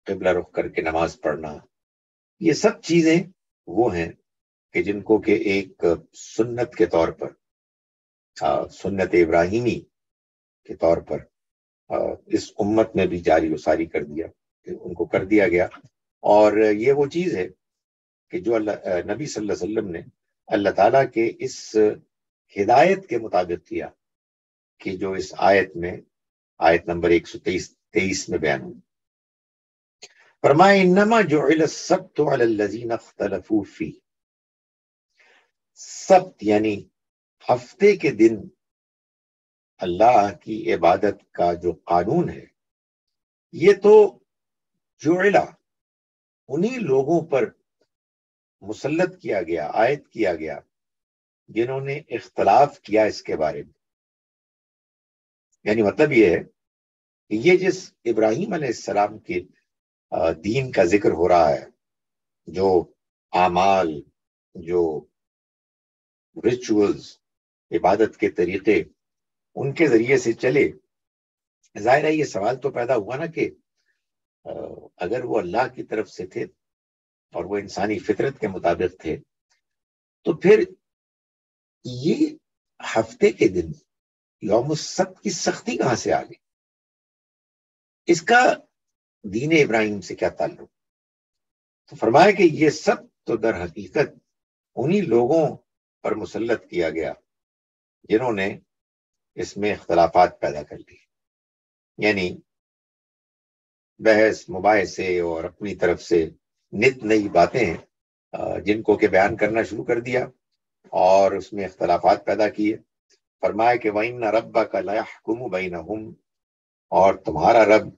قبلہ رخ کر کے نماز پڑھنا، یہ سب چیزیں وہ ہیں کہ جن کو کہ ایک سنت کے طور پر، سنت ابراہیمی کے طور پر اس امت میں بھی جاری و ساری کر دیا، ان کو کر دیا گیا. اور یہ وہ چیز ہے کہ جو نبی صلی اللہ علیہ وسلم نے اللہ تعالیٰ کے اس ہدایت کے مطابق کیا کہ جو اس آیت میں، آیت نمبر 123 میں بیان ہوئی. فرمایا انما جعل السبت علی الذین اختلفوا فیہ، سبت یعنی ہفتے کے دن اللہ کی عبادت کا جو قانون ہے، یہ تو جعلہ انہی لوگوں پر مسلط کیا گیا، عائد کیا گیا جنہوں نے اختلاف کیا اس کے بارے میں. یعنی مطلب یہ ہے کہ یہ جس ابراہیم علیہ السلام کے دین کا ذکر ہو رہا ہے، جو اعمال، جو ریچولز، عبادت کے طریقے ان کے ذریعے سے چلے، ظاہر ہے یہ سوال تو پیدا ہوا نا کہ اگر وہ اللہ کی طرف سے تھے اور وہ انسانی فطرت کے مطابق تھے، تو پھر یہ ہفتے کے دن یوم السبت کی سختی کہاں سے آ گئی؟ اس کا دین ابراہیم سے کیا تعلق؟ تو فرمایا کہ یہ سب تو در حقیقت انہی لوگوں پر مسلط کیا گیا جنہوں نے اس میں اختلافات پیدا کر لی، یعنی بحث مباحثے اور اپنی طرف سے نت نئی باتیں جن کو کہ بیان کرنا شروع کر دیا اور اس میں اختلافات پیدا کیے. فرمایا کہ وَإِنَّ رَبَّكَ لَيَحْكُمُ بَيْنَهُمْ، اور تمہارا رب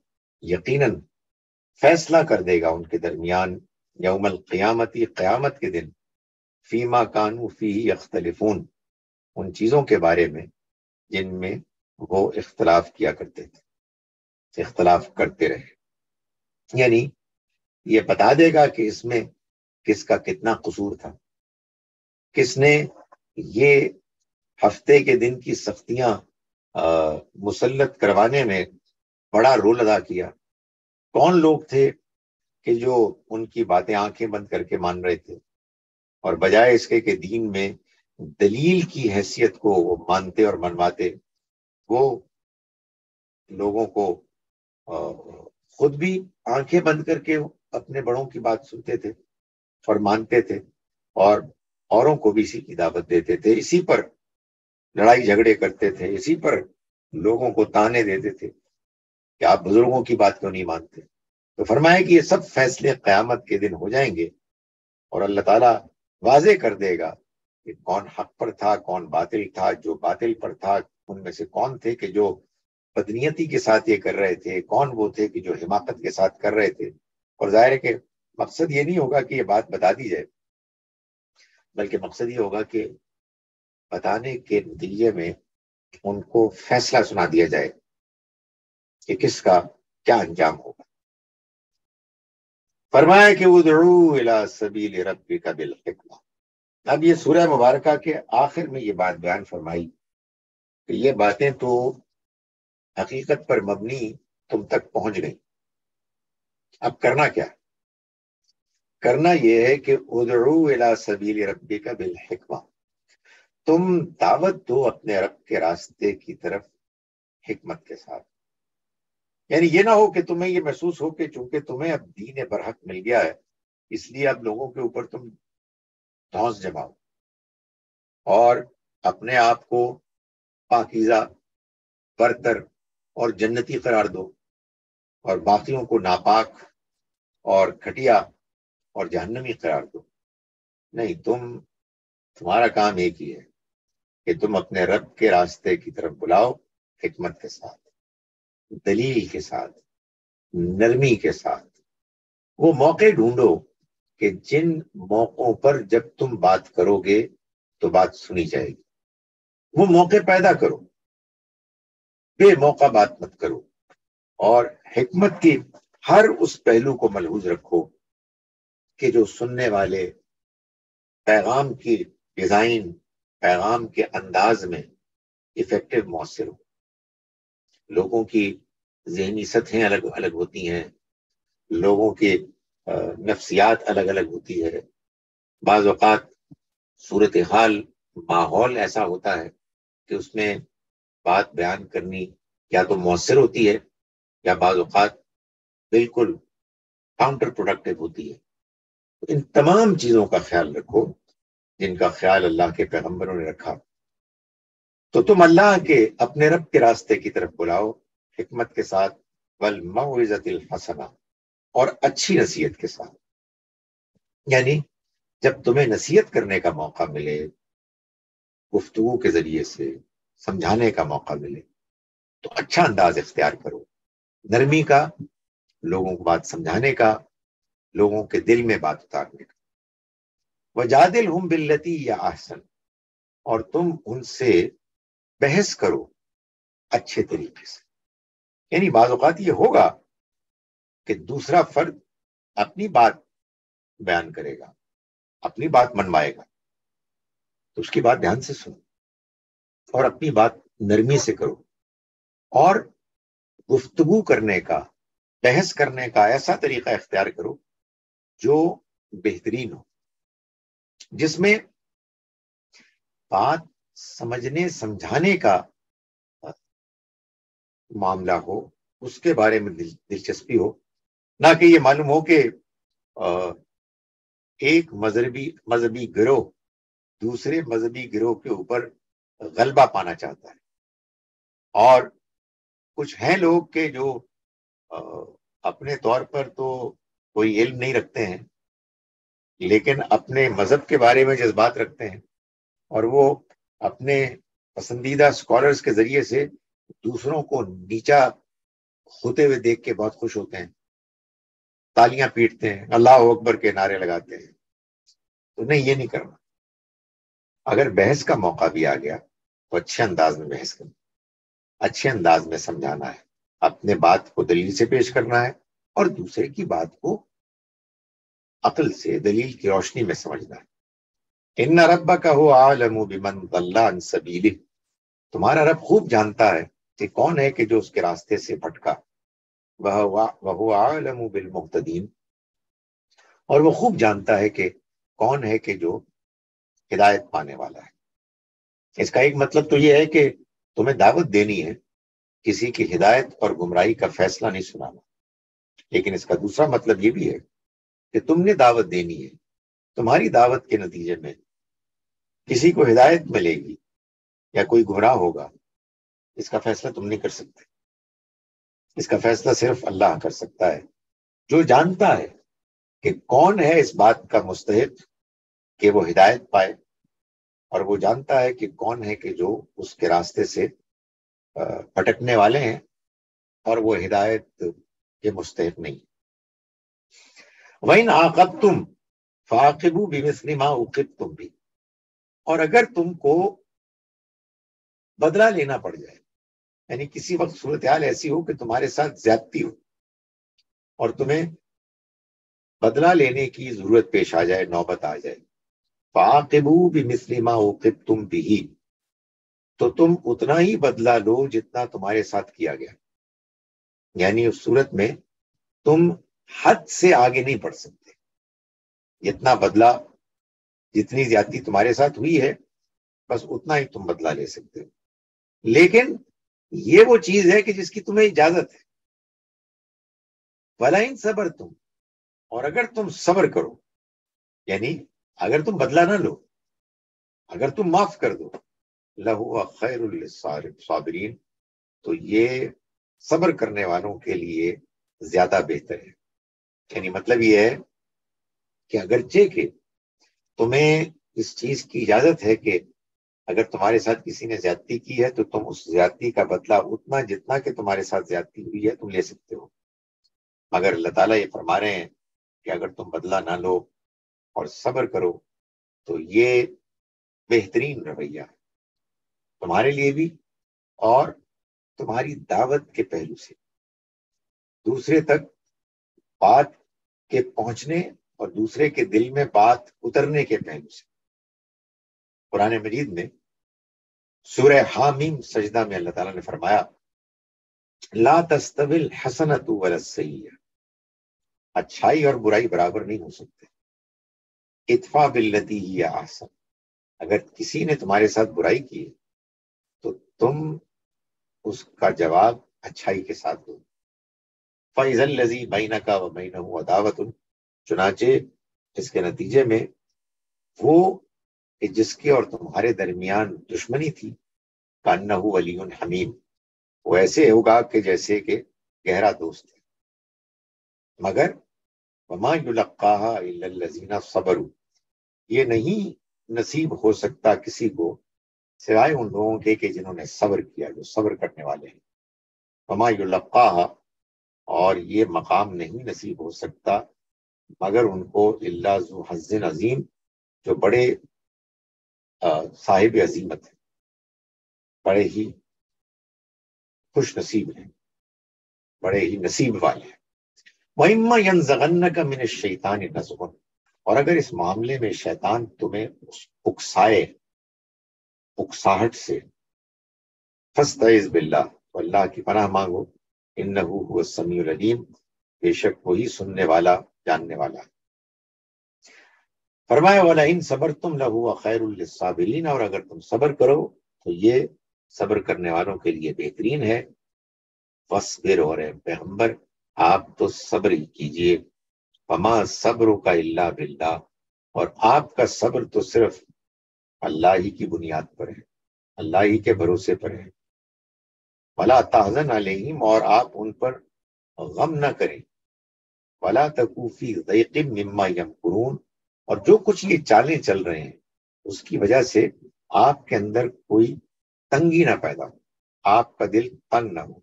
یقیناً فیصلہ کر دے گا ان کے درمیان یوم القیامتی، قیامت کے دن، فیما کانوا فیہ یختلفون، ان چیزوں کے بارے میں جن میں وہ اختلاف کیا کرتے تھے، اختلاف کرتے رہے، یعنی یہ بتا دے گا کہ اس میں کس کا کتنا قصور تھا، کس نے یہ ہفتے کے دن کی سختیاں مسلط کروانے میں بڑا رول ادا کیا، کون لوگ تھے کہ جو ان کی باتیں آنکھیں بند کر کے مان رہے تھے، اور بجائے اس کے کہ دین میں دلیل کی حیثیت کو وہ مانتے اور منواتے، وہ لوگوں کو خود بھی آنکھیں بند کر کے اپنے بڑوں کی بات سنتے تھے اور مانتے تھے، اور اوروں کو بھی اسی کی دعوت دیتے تھے، اسی پر لڑائی جھگڑے کرتے تھے، اسی پر لوگوں کو تانے دیتے تھے کہ آپ بزرگوں کی بات کیوں نہیں مانتے۔ تو فرمایا کہ یہ سب فیصلے قیامت کے دن ہو جائیں گے، اور اللہ تعالیٰ واضح کر دے گا کہ کون حق پر تھا، کون باطل تھا، جو باطل پر تھا ان میں سے کون تھے کہ جو بدنیتی کے ساتھ یہ کر رہے تھے، کون وہ تھے کہ جو حماقت کے ساتھ کر رہے تھے۔ اور ظاہر ہے کہ مقصد یہ نہیں ہوگا کہ یہ بات بتا دی جائے، بلکہ مقصد یہ ہوگا کہ بتانے کے نتیجے میں ان کو فیصلہ سنا دیا جائے کہ کس کا کیا انجام ہوگا۔ فرمایا کہ ادعو الی سبیل ربک بالحکمہ۔ اب یہ سورہ مبارکہ کے آخر میں یہ بات بیان فرمائی کہ یہ باتیں تو حقیقت پر مبنی تم تک پہنچ گئی، اب کرنا کیا؟ کرنا یہ ہے کہ ادعو الی سبیل ربک بالحکمہ، تم دعوت دو اپنے رب کے راستے کی طرف حکمت کے ساتھ۔ یعنی یہ نہ ہو کہ تمہیں یہ محسوس ہو کہ چونکہ تمہیں اب دین برحق مل گیا ہے، اس لیے اب لوگوں کے اوپر تم دھونس جماؤ اور اپنے آپ کو پاکیزہ، برتر اور جنتی قرار دو، اور باقیوں کو ناپاک اور گھٹیا اور جہنمی قرار دو۔ نہیں، تمہارا کام ایک ہی ہے کہ تم اپنے رب کے راستے کی طرف بلاؤ، حکمت کے ساتھ، دلیل کے ساتھ، نرمی کے ساتھ۔ وہ موقع ڈھونڈو کہ جن موقعوں پر جب تم بات کرو گے تو بات سنی جائے گی، وہ موقع پیدا کرو، بے موقع بات مت کرو، اور حکمت کی ہر اس پہلو کو ملحوظ رکھو کہ جو سننے والے پیغام کی ڈیزائن، پیغام کے انداز میں افیکٹو، مؤثر ہو۔ لوگوں کی ذہنی سطحیں الگ الگ ہوتی ہیں، لوگوں کی نفسیات الگ الگ ہوتی ہے، بعض اوقات صورتحال، ماحول ایسا ہوتا ہے کہ اس میں بات بیان کرنی یا تو مؤثر ہوتی ہے یا بعض اوقات بالکل کاؤنٹر پروڈکٹیو ہوتی ہے۔ ان تمام چیزوں کا خیال رکھو جن کا خیال اللہ کے پیغمبروں نے رکھا۔ تو تم اللہ کے اپنے رب کے راستے کی طرف بلاؤ حکمت کے ساتھ، والموعظۃ الحسنہ، اور اچھی نصیحت کے ساتھ۔ یعنی جب تمہیں نصیحت کرنے کا موقع ملے، گفتگو کے ذریعے سے سمجھانے کا موقع ملے، تو اچھا انداز اختیار کرو، نرمی کا، لوگوں کو بات سمجھانے کا، لوگوں کے دل میں بات اتارنے کا۔ وجادلہم باللتی ہی احسن، اور تم ان سے بحث کرو اچھے طریقے سے۔ یعنی بعض اوقات یہ ہوگا کہ دوسرا فرد اپنی بات بیان کرے گا، اپنی بات منوائے گا، تو اس کی بات دھیان سے سنو اور اپنی بات نرمی سے کرو، اور گفتگو کرنے کا، بحث کرنے کا ایسا طریقہ اختیار کرو جو بہترین ہو، جس میں بات سمجھنے سمجھانے کا معاملہ ہو، اس کے بارے میں دلچسپی ہو، نہ کہ یہ معلوم ہو کہ ایک مذہبی گروہ دوسرے مذہبی گروہ کے اوپر غلبہ پانا چاہتا ہے، اور کچھ ہیں لوگ کہ جو اپنے طور پر تو کوئی علم نہیں رکھتے ہیں لیکن اپنے مذہب کے بارے میں جذبات رکھتے ہیں، اور وہ اپنے پسندیدہ اسکالرس کے ذریعے سے دوسروں کو نیچا ہوتے ہوئے دیکھ کے بہت خوش ہوتے ہیں، تالیاں پیٹتے ہیں، اللہ اکبر کے نعرے لگاتے ہیں. تو نہیں، یہ نہیں کرنا. اگر بحث کا موقع بھی آ گیا تو اچھے انداز میں بحث کرنا، اچھے انداز میں سمجھانا ہے، اپنے بات کو دلیل سے پیش کرنا ہے اور دوسرے کی بات کو عقل سے دلیل کی روشنی میں سمجھنا ہے. ان ربک هو اعلم بمن ضل عن سبیلہ، تمہارا رب خوب جانتا ہے کہ کون ہے کہ جو اس کے راستے سے بھٹکا. وهو اعلم بالمهتدین، اور وہ خوب جانتا ہے کہ کون ہے کہ جو ہدایت پانے والا ہے. اس کا ایک مطلب تو یہ ہے کہ تمہیں دعوت دینی ہے، کسی کی ہدایت اور گمراہی کا فیصلہ نہیں سنانا. لیکن اس کا دوسرا مطلب یہ بھی ہے کہ تم نے دعوت دینی ہے، تمہاری دعوت کے نتیجے میں کسی کو ہدایت ملے گی یا کوئی گمراہ ہوگا، اس کا فیصلہ تم نہیں کر سکتے. اس کا فیصلہ صرف اللہ کر سکتا ہے، جو جانتا ہے کہ کون ہے اس بات کا مستحق کہ وہ ہدایت پائے، اور وہ جانتا ہے کہ کون ہے کہ جو اس کے راستے سے پھٹکنے والے ہیں اور وہ ہدایت کے مستحق نہیں. وَإِنْ عَاقَبْتُمْ فَعَاقِبُوا بِمِثْلِ مَا عُوقِبْتُمْ بِهِ، اور اگر تم کو بدلہ لینا پڑ جائے، یعنی کسی وقت صورتحال ایسی ہو کہ تمہارے ساتھ زیادتی ہو اور تمہیں بدلہ لینے کی ضرورت پیش آ جائے، نوبت آ جائے، فَعَاقِبُوا بِمِثْلِ مَا عُوقِبْتُمْ بِهِ، تو تم اتنا ہی بدلہ لو جتنا تمہارے ساتھ کیا گیا. یعنی اس صورت میں تم حد سے آگے نہیں بڑھ سکتے. جتنا بدلہ، جتنی زیادتی تمہارے ساتھ ہوئی ہے، بس اتنا ہی تم بدلہ لے سکتے ہو. لیکن یہ وہ چیز ہے کہ جس کی تمہیں اجازت ہے. وَلَئِن صَبَرْتُمْ، اور اگر تم صبر کرو، یعنی اگر تم بدلہ نہ لو، اگر تم معاف کر دو، لَهُوَ خَيْرٌ لِلصَّابِرِينَ، تو یہ صبر کرنے والوں کے لیے زیادہ بہتر ہے. یعنی مطلب یہ ہے کہ اگرچہ کہ تمہیں اس چیز کی اجازت ہے کہ اگر تمہارے ساتھ کسی نے زیادتی کی ہے تو تم اس زیادتی کا بدلہ اتنا جتنا کہ تمہارے ساتھ زیادتی ہوئی ہے تم لے سکتے ہو، مگر اللہ تعالیٰ یہ فرما رہے ہیں کہ اگر تم بدلہ نہ لو اور صبر کرو تو یہ بہترین رویہ ہے تمہارے لیے بھی، اور تمہاری دعوت کے پہلو سے دوسرے تک بات کے پہنچنے اور دوسرے کے دل میں بات اترنے کے پہلو سے. قرآن مجید میں سورہ حامیم سجدہ میں اللہ تعالیٰ نے فرمایا لا تستوی الحسنۃ ولا السیئۃ، اچھائی اور برائی برابر نہیں ہو سکتے. ادفع باللتی ہی احسن، اگر کسی نے تمہارے ساتھ برائی کی تو تم اس کا جواب اچھائی کے ساتھ دو. فَإِذَا الَّذِي بَيْنَكَ وَبَيْنَهُ عَدَاوَةٌ، چنانچہ اس کے نتیجے میں وہ کہ جس کے اور تمہارے درمیان دشمنی تھی، کَأَنَّهُ وَلِيٌّ حَمِيمٌ، وہ ایسے ہوگا کہ جیسے کہ گہرا دوست ہے. مگر وَمَا يُلَقَّاهَا إِلَّا الَّذِينَ صَبَرُوا، یہ نہیں نصیب ہو سکتا کسی کو سوائے ان لوگوں کے کہ جنہوں نے صبر کیا، جو صبر کرنے والے ہیں. وَمَا يُلَقَّاهَا، اور یہ مقام نہیں نصیب ہو سکتا مگر ان کو إِلَّا ذُو حَظٍّ عظیم، جو بڑے صاحب عظیمت ہیں، بڑے ہی خوش نصیب ہیں، بڑے ہی نصیب والے ہیں. وَإِمَّا يَنزَغَنَّكَ مِنَ الشَّيْطَانِ نَزْغٌ، اور اگر اس معاملے میں شیطان تمہیں اکسائے، اکساہٹ سے، فَاسْتَعِذْ بِاللَّہ، تو اللہ کی پناہ مانگو، إِنَّهُ هُوَ السَّمِيعُ الْعَلِيمُ، بے شک وہی سننے والا، جاننے والا ہے. فرمایا وَلَئِن صَبَرْتُمْ لَهُوَ خَيْرٌ لِلصَّابِرِينَ، اور اگر تم صبر کرو تو یہ صبر کرنے والوں کے لیے بہترین ہے. وَاصْبِرْ، اور اے پیغمبر آپ تو صبر ہی کیجئے. وَمَا صَبْرُكَ إِلَّا بِاللَّہ، اور آپ کا صبر تو صرف اللہ ہی کی بنیاد پر ہے، اللہ ہی کے بھروسے پر ہے. وَلَا تَحْزَنْ عَلَيْهِمْ، اور آپ ان پر غم نہ کریں. وَلَا تَكُ فِي ضَيْقٍ مِّمَّا يَمْكُرُونَ، اور جو کچھ یہ چالیں چل رہے ہیں اس کی وجہ سے آپ کے اندر کوئی تنگی نہ پیدا ہو، آپ کا دل تنگ نہ ہو.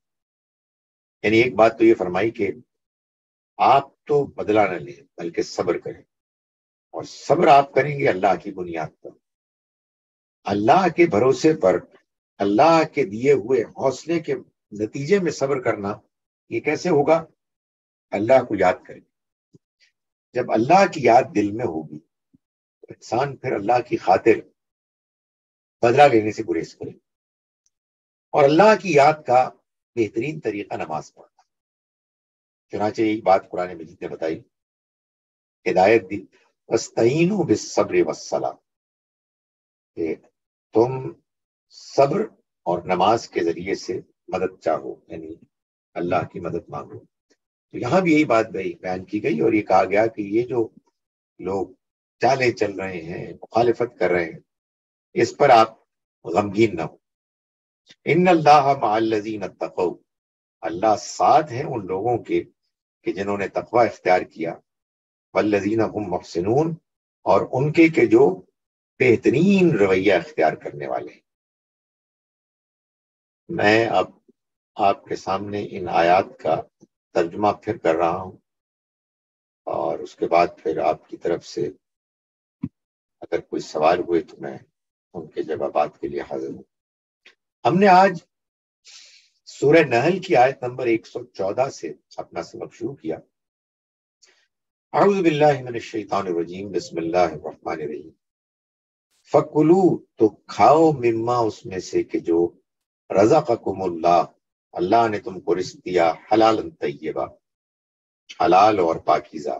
یعنی ایک بات تو یہ فرمائی کہ آپ تو بدلہ نہ لیں بلکہ صبر کریں، اور صبر آپ کریں گے اللہ کی بنیاد پر، اللہ کے بھروسے پر، اللہ کے دیے ہوئے حوصلے کے نتیجے میں صبر کرنا. یہ کیسے ہوگا؟ اللہ کو یاد کریں. جب اللہ کی یاد دل میں ہوگی تو انسان پھر اللہ کی خاطر بدلہ لینے سے گریز کرے. اور اللہ کی یاد کا بہترین طریقہ نماز پڑھنا. چنانچہ یہی بات قرآن مجید نے بتائی، ہدایت دی، وَاسْتَعِینُوا بِالصَّبْرِ وَالصَّلَاةِ، کہ تم صبر اور نماز کے ذریعے سے مدد چاہو، یعنی اللہ کی مدد مانگو. تو یہاں بھی یہی بات بیان کی گئی، اور یہ کہا گیا کہ یہ جو لوگ چالیں چل رہے ہیں، مخالفت کر رہے ہیں، اس پر آپ غمگین نہ ہو. ان اللہ مع الذین اتقوا، اللہ ساتھ ہیں ان لوگوں کے کہ جنہوں نے تقوی اختیار کیا، والذین هم محسنون، اور ان کے کہ جو بہترین رویہ اختیار کرنے والے ہیں. میں اب آپ کے سامنے ان آیات کا ترجمہ پھر کر رہا ہوں، اور اس کے بعد پھر آپ کی طرف سے اگر کوئی سوال ہوئے تو میں ان کے جوابات کے لیے حاضر ہوں. ہم نے آج سورہ نحل کی آیت نمبر 114 سے اپنا سبق شروع کیا. اعوذ باللہ من الشیطان الرجیم، بسم اللہ الرحمن الرحیم. فَكُلُوا، تو کھاؤ، مما، اس میں سے کہ جو رزقکم اللہ، اللہ نے تم کو رزق دیا، حلالا طیبا، حلال اور پاکیزہ.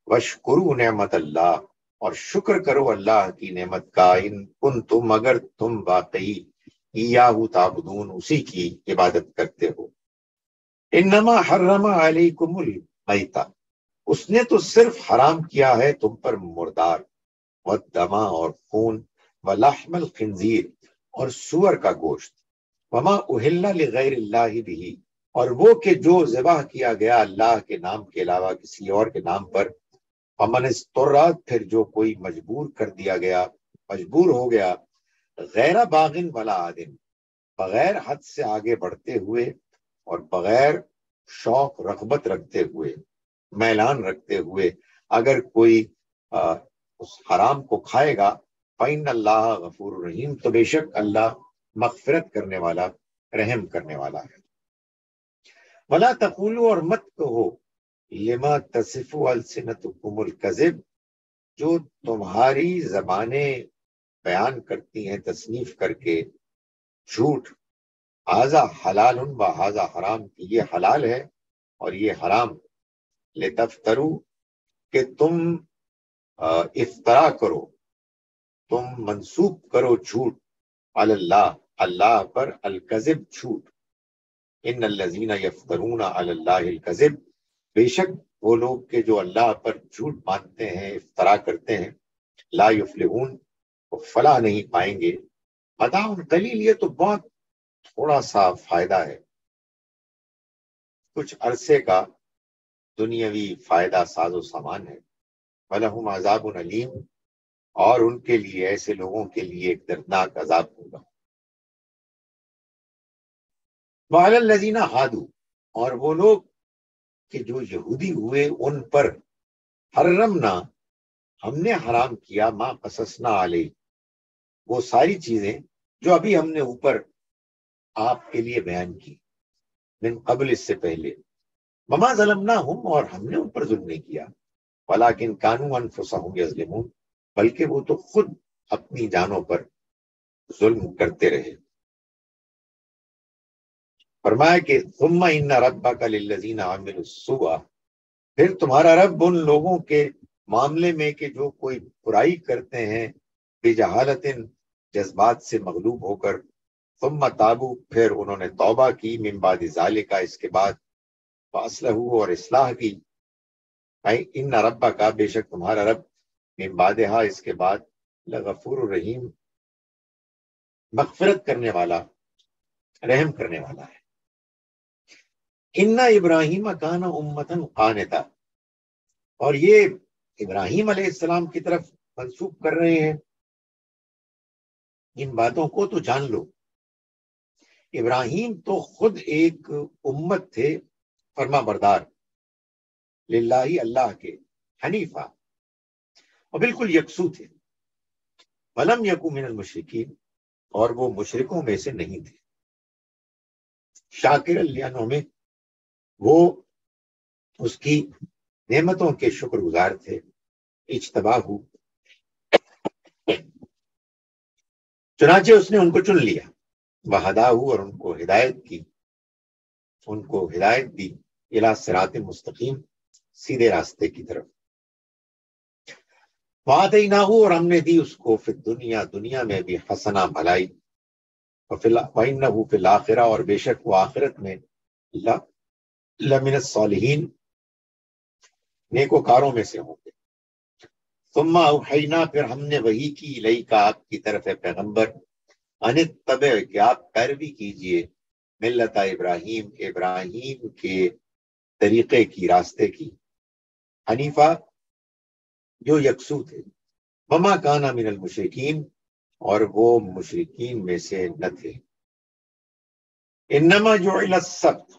واشکروا نعمت اللہ، اور شکر کرو اللہ کی نعمت کا، ان کنتم، اگر تم واقعی، ایاہ تعبدون، اسی کی عبادت کرتے ہو. انما حرم علیکم المیتہ، اس نے تو صرف حرام کیا ہے تم پر مردار، والدم، اور خون، ولحم الخنزیر، اور سور کا گوشت، وما اہل لغیر اللہ بھی، اور وہ کہ جو ذبح کیا گیا اللہ کے نام کے علاوہ کسی اور کے نام پر. فمن اضطر، پھر جو کوئی مجبور کر دیا گیا، مجبور ہو گیا، غیر باغن ولا عادن، بغیر حد سے آگے بڑھتے ہوئے اور بغیر شوق رغبت رکھتے ہوئے، میلان رکھتے ہوئے، اگر کوئی اس حرام کو کھائے گا، فإن اللہ غفور رحیم، تو بے شک اللہ مغفرت کرنے والا، رحم کرنے والا ہے. ولا تقولوا، اور مت کہو، لما تصف السنتکم الکذب، جو تمہاری زبانیں بیان کرتی ہیں تصنیف کر کے جھوٹ، ھذا حلال و ھذا حرام، یہ حلال ہے اور یہ حرام. لتفتروا، کہ تم افترا کرو، تم منسوب کرو جھوٹ، علی اللہ، اللہ پر، الکذب، جھوٹ. ان الذین یفترون علی اللہ الکذب، بے شک وہ لوگ کہ جو اللہ پر جھوٹ باندھتے ہیں، افترا کرتے ہیں، لا یفلحون، وہ فلاح نہیں پائیں گے. متاع قلیل، یہ تو بہت تھوڑا سا فائدہ ہے، کچھ عرصے کا دنیاوی فائدہ ساز و سامان ہے. وَلَهُمْ عَذَابٌ علیم، اور ان کے لیے، ایسے لوگوں کے لیے ایک دردناک عذاب ہوگا. وَعَلَى الَّذِينَ هَادُوا، اور وہ لوگ کہ جو یہودی ہوئے، ان پر، حرمنا، ہم نے حرام کیا، ما قصصنا علیہ، وہ ساری چیزیں جو ابھی ہم نے اوپر آپ کے لیے بیان کی، من قبل، اس سے پہلے. وما ظلمناہم، اور ہم نے ان پر ظلم نہیں کیا، ولکن کانوا انفسہم یظلمون، بلکہ وہ تو خود اپنی جانوں پر ظلم کرتے رہے. فرمایا کہ ثم ان ربک للذین عملوا السوء، پھر تمہارا رب ان لوگوں کے معاملے میں کہ جو کوئی برائی کرتے ہیں، بجہالت، جذبات سے مغلوب ہو کر، ثم تابوا، پھر انہوں نے توبہ کی، من بعد ذالک، اس کے بعد، فاصلحوا، اور اصلاح کی. ان ربک، بے شک تمہارا رب، من بعدہا، اس کے بعد، لغفور الرحیم، مغفرت کرنے والا، رحم کرنے والا ہے. ان ابراہیم کان امۃ قانتا، اور یہ ابراہیم علیہ السلام کی طرف منسوب کر رہے ہیں ان باتوں کو، تو جان لو ابراہیم تو خود ایک امت تھے فرما بردار، للہ اللہ کے، حنیفہ، اور بالکل یکسو تھے، ولم یکو من المشرکین، اور وہ مشرکوں میں سے نہیں تھے، شاکر لانعمہ، وہ اس کی نعمتوں کے شکر گزار تھے، اجتباہ، چنانچہ اس نے ان کو چن لیا، وہداہ، اور ان کو ہدایت کی، ان کو ہدایت دی، الی صراط مستقیم، سیدھے راستے کی طرف، وآتیناہ، اور ہم نے دی اس کو فی الدنیا، دنیا میں بھی، حسنہ، بھلائی، وإنہ فی الآخرہ، اور بے شک وہ آخرت میں، لمن الصالحین، نیکوکاروں میں سے ہوں گے، ثم اوحینا، پھر ہم نے وحی کی، الیک، آپ کی طرف ہے پیغمبر، ان اتبع، کہ آپ پیروی کیجئے، ملت ابراہیم، ابراہیم کے طریقے کی، راستے کی، حنیفہ، جو یکسو تھے، وما کان من المشرکین، اور وہ مشرکین میں سے نہ تھے، انما جعل السبت،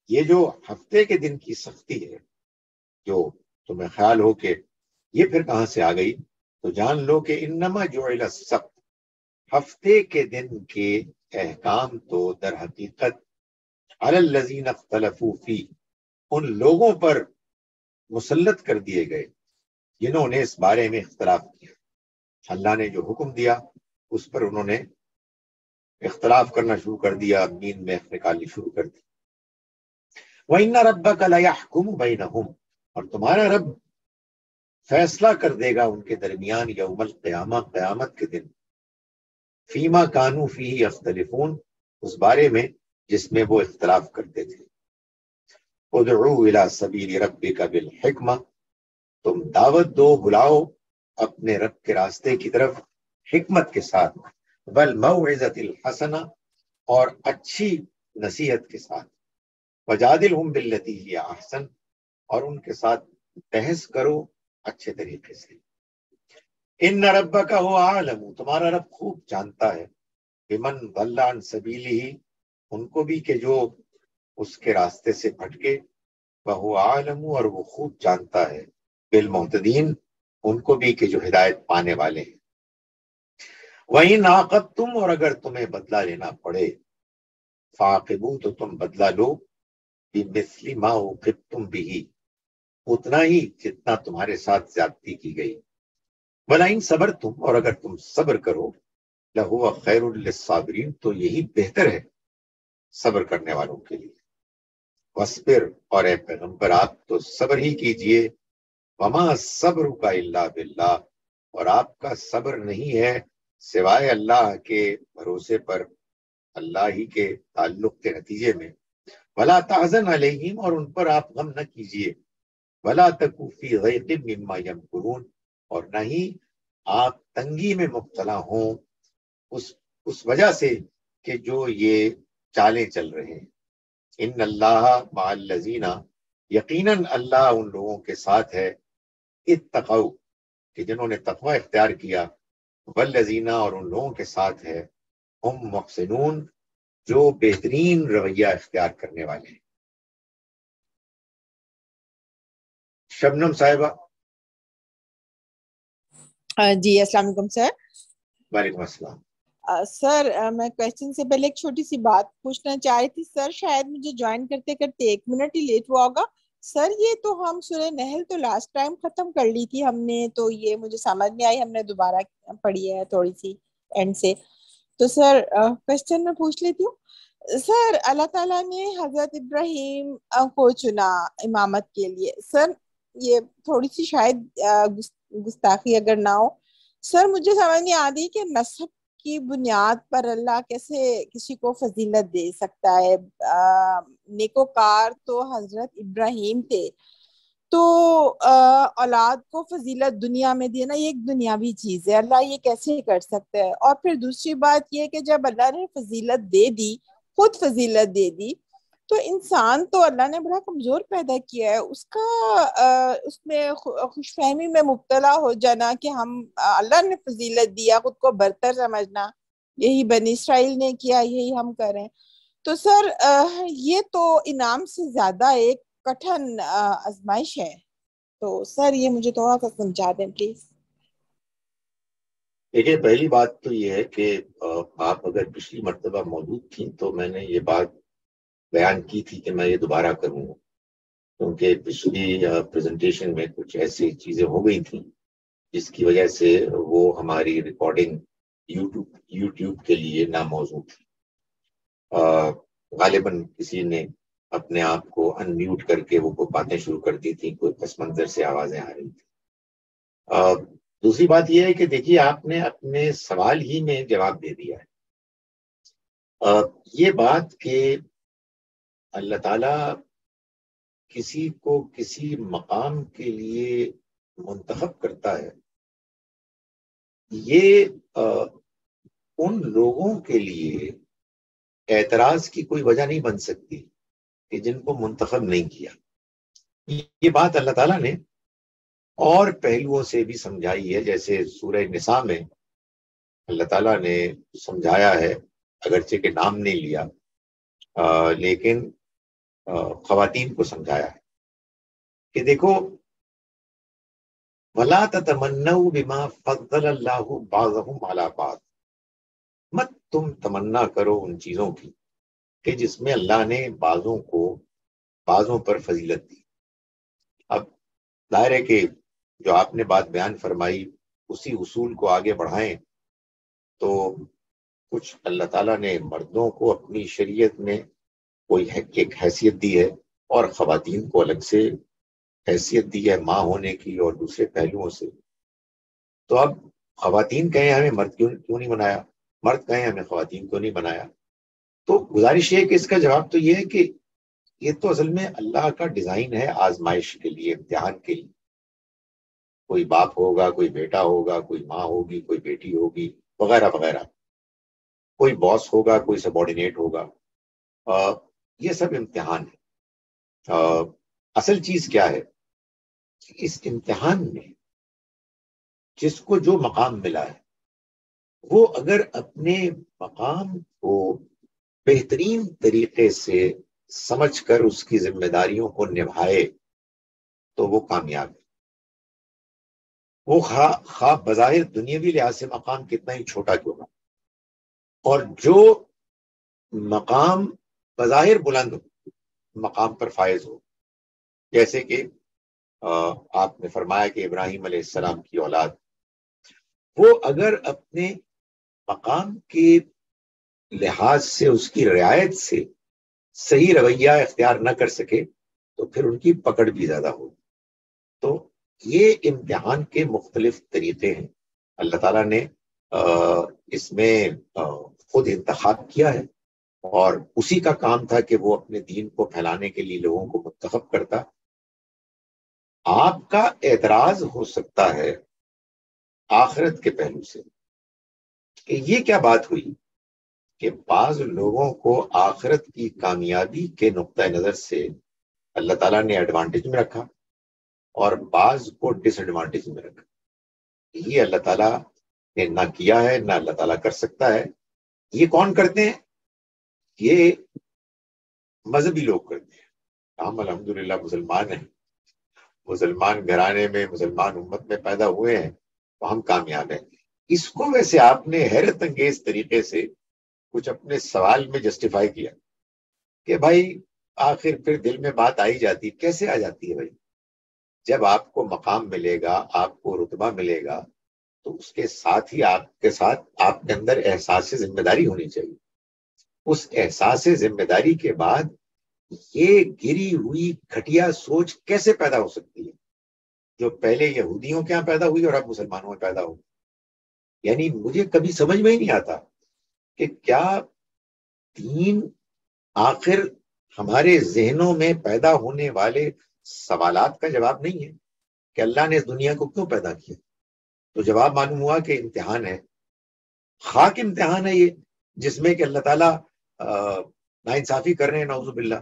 یہ جو ہفتے کے دن کی سختی ہے، جو تمہیں خیال ہو کہ یہ پھر کہاں سے آ گئی، تو جان لو کہ انما جعل السبت، ہفتے کے دن کے احکام تو در حقیقت علی الذین اختلفوا فی، ان لوگوں پر مسلط کر دیے گئے جنہوں نے اس بارے میں اختلاف کیا، اللہ نے جو حکم دیا اس پر انہوں نے اختلاف کرنا شروع کر دیا، نیند میں نکالنی شروع کر دی، وَإِنَّ رَبَّكَ لَيَحْكُمُ بَيْنَهُمْ، اور تمہارا رب فیصلہ کر دے گا ان کے درمیان، یوم القیامہ، قیامت کے دن، فیما کانوا فیہ یختلفون، اس بارے میں جس میں وہ اختلاف کرتے تھے، ادعو الی سبیل ربک بالحکمہ، تم دعوت دو، بلاؤ اپنے رب کے راستے کی طرف حکمت کے ساتھ، والموعظۃ الحسنہ، اور اچھی نصیحت کے ساتھ، وجادلہم باللتی ہی احسن، اور ان کے ساتھ بحث کرو اچھے طریقے سے، ان ربک هو اعلم، تمہارا رب خوب جانتا ہے، بمن ضل عن سبیلہ، ان کو بھی کہ جو اس کے راستے سے بھٹکے، وہو عالم، اور وہ خوب جانتا ہے، بالمہتدین، ان کو بھی کہ جو ہدایت پانے والے ہیں، وَإِنْ عَاقَبْتُمْ، اور اگر تمہیں بدلہ لینا پڑے، فَعَاقِبُوا، تو تم بدلہ لو، بِمِثْلِ مَا عُوقِبْتُمْ بِهِ، اتنا ہی جتنا تمہارے ساتھ زیادتی کی گئی، وَلَئِنْ صَبَرْتُمْ، اور اگر تم صبر کرو، لَهُوَ خَيْرٌ لِلصَّابِرِينَ، تو یہی بہتر ہے صبر کرنے والوں کے لیے، وَاصْبِرْ، اور اے پیغمبر آپ تو صبر ہی کیجئے، وَمَا صَبْرُكَ إِلَّا بِاللَّهِ، اور آپ کا صبر نہیں ہے سوائے اللہ کے بھروسے پر، اللہ ہی کے تعلق کے نتیجے میں، وَلَا تَحْزَنْ عَلَيْهِمْ، اور ان پر آپ غم نہ کیجئے، وَلَا تَكُ فِي ضَيْقٍ مِّمَّا يَمْكُرُونَ، اور نہ ہی آپ تنگی میں مبتلا ہوں اس وجہ سے کہ جو یہ چالیں چل رہے ہیں، ان اللہ مع الذین، یقیناً اللہ ان لوگوں کے ساتھ ہے، اتقوا، کہ جنہوں نے تقوی اختیار کیا، والذین، اور ان لوگوں کے ساتھ ہے، ہم محسنون، جو بہترین رویہ اختیار کرنے والے ہیں۔ شبنم صاحبہ، جی السلام علیکم سر۔ وعلیکم السلام۔ سر میں کویسچن سے پہلے ایک چھوٹی سی بات پوچھنا چاہ رہی تھی سر، شاید مجھے جوائن کرتے کرتے 1 منٹ ہی لیٹ ہوا ہوگا سر۔ یہ تو ہم سورہ نحل تو لاسٹ ٹائم ختم کر لی تھی ہم نے، تو یہ مجھے سمجھ میں آئی، ہم نے دوبارہ پڑھی ہے تھوڑی سی اینڈ سے، تو سر کویسچن میں پوچھ لیتی ہوں سر۔ اللہ تعالیٰ نے حضرت ابراہیم کو چنا امامت کے لیے سر، یہ تھوڑی سی شاید گستاخی اگر نہ ہو سر، مجھے سمجھ نہیں آتی کہ نسب کی بنیاد پر اللہ کیسے کسی کو فضیلت دے سکتا ہے؟ نیکوکار تو حضرت ابراہیم تھے، تو اولاد کو فضیلت دنیا میں دینا یہ ایک دنیاوی چیز ہے، اللہ یہ کیسے کر سکتا ہے؟ اور پھر دوسری بات یہ کہ جب اللہ نے فضیلت دے دی، خود فضیلت دے دی، تو انسان تو اللہ نے بڑا کمزور پیدا کیا ہے، اس کا اس میں خوش فہمی میں مبتلا ہو جانا کہ ہم اللہ نے فضیلت دیا، خود کو برتر سمجھنا، یہی بنی اسرائیل نے کیا، یہی ہم کر رہے ہیں. تو سر یہ تو انعام سے زیادہ ایک کٹھن آزمائش ہے. تو سر یہ مجھے تھوڑا سا سمجھا دیں پلیز. دیکھیے، پہلی بات تو یہ ہے کہ آپ اگر پچھلی مرتبہ موجود تھیں تو میں نے یہ بات بیان کی تھی کہ میں یہ دوبارہ کروں گا، کیونکہ پچھلی پریزنٹیشن میں کچھ ایسی چیزیں ہو گئی تھیں جس کی وجہ سے وہ ہماری ریکارڈنگ یوٹیوب کے لیے ناموزوں تھی. غالباً کسی نے اپنے آپ کو ان میوٹ کر کے وہ باتیں شروع کر دی تھیں، کوئی پس منظر سے آوازیں آ رہی تھیں. دوسری بات یہ ہے کہ دیکھیے، آپ نے اپنے سوال ہی میں جواب دے دیا ہے. یہ بات کہ اللہ تعالیٰ کسی کو کسی مقام کے لیے منتخب کرتا ہے، یہ ان لوگوں کے لیے اعتراض کی کوئی وجہ نہیں بن سکتی کہ جن کو منتخب نہیں کیا. یہ بات اللہ تعالیٰ نے اور پہلوؤں سے بھی سمجھائی ہے. جیسے سورہ نساء میں اللہ تعالیٰ نے سمجھایا ہے، اگرچہ کہ نام نہیں لیا لیکن خواتین کو سمجھایا ہے کہ دیکھو، وَلَا تَتَمَنَّوْا بِمَا فَضَّلَ اللَّهُ بَعْضَهُمْ عَلَى بَعْضٍ، مت تم تمنا کرو ان چیزوں کی کہ جس میں اللہ نے بعضوں کو بعضوں پر فضیلت دی. اب ظاہر ہے کہ جو آپ نے بات بیان فرمائی اسی اصول کو آگے بڑھائیں تو کچھ اللہ تعالیٰ نے مردوں کو اپنی شریعت میں کوئی ایک حیثیت دی ہے اور خواتین کو الگ سے حیثیت دی ہے ماں ہونے کی اور دوسرے پہلوؤں سے. تو اب خواتین کہیں ہمیں مرد کیوں نہیں بنایا، مرد کہیں ہمیں خواتین کیوں نہیں بنایا. تو گزارش یہ ہے کہ اس کا جواب تو یہ ہے کہ یہ تو اصل میں اللہ کا ڈیزائن ہے آزمائش کے لیے، امتحان کے لیے. کوئی باپ ہوگا، کوئی بیٹا ہوگا، کوئی ماں ہوگی، کوئی بیٹی ہوگی، وغیرہ وغیرہ. کوئی باس ہوگا، کوئی سبارڈینیٹ ہوگا. یہ سب امتحان ہے. اصل چیز کیا ہے، اس امتحان میں جس کو جو مقام ملا ہے وہ اگر اپنے مقام کو بہترین طریقے سے سمجھ کر اس کی ذمہ داریوں کو نبھائے تو وہ کامیاب ہے. وہ خواہ بظاہر دنیاوی لحاظ سے مقام کتنا ہی چھوٹا کیوں نہ، اور جو مقام بظاہر بلند مقام پر فائز ہو، جیسے کہ آپ نے فرمایا کہ ابراہیم علیہ السلام کی اولاد، وہ اگر اپنے مقام کے لحاظ سے اس کی رعایت سے صحیح رویہ اختیار نہ کر سکے تو پھر ان کی پکڑ بھی زیادہ ہو. تو یہ امتحان کے مختلف طریقے ہیں. اللہ تعالیٰ نے اس میں خود انتخاب کیا ہے اور اسی کا کام تھا کہ وہ اپنے دین کو پھیلانے کے لیے لوگوں کو منتخب کرتا. آپ کا اعتراض ہو سکتا ہے آخرت کے پہلو سے کہ یہ کیا بات ہوئی کہ بعض لوگوں کو آخرت کی کامیابی کے نقطۂ نظر سے اللہ تعالیٰ نے ایڈوانٹیج میں رکھا اور بعض کو ڈس ایڈوانٹیج میں رکھا. یہ اللہ تعالیٰ نے نہ کیا ہے، نہ اللہ تعالیٰ کر سکتا ہے. یہ کون کرتے ہیں؟ یہ مذہبی لوگ کرتے ہیں. ہم الحمدللہ مسلمان ہیں، مسلمان گھرانے میں، مسلمان امت میں پیدا ہوئے ہیں تو ہم کامیاب ہیں. اس کو ویسے آپ نے حیرت انگیز طریقے سے کچھ اپنے سوال میں جسٹیفائی کیا کہ بھائی آخر پھر دل میں بات آئی جاتی. کیسے آ جاتی ہے بھائی؟ جب آپ کو مقام ملے گا، آپ کو رتبہ ملے گا تو اس کے ساتھ ہی آپ کے اندر احساس ذمہ داری ہونی چاہیے. اس احساس ذمہ داری کے بعد یہ گری ہوئی گھٹیا سوچ کیسے پیدا ہو سکتی ہے جو پہلے یہودیوں کے یہاں پیدا ہوئی اور اب مسلمانوں میں پیدا ہوئی؟ یعنی مجھے کبھی سمجھ میں ہی نہیں آتا کہ کیا دین آخر ہمارے ذہنوں میں پیدا ہونے والے سوالات کا جواب نہیں ہے کہ اللہ نے اس دنیا کو کیوں پیدا کیا؟ تو جواب معلوم ہوا کہ امتحان ہے، خاک امتحان ہے یہ، جس میں کہ اللہ تعالیٰ ناانصافی کر رہے ہیں نعوذ باللہ،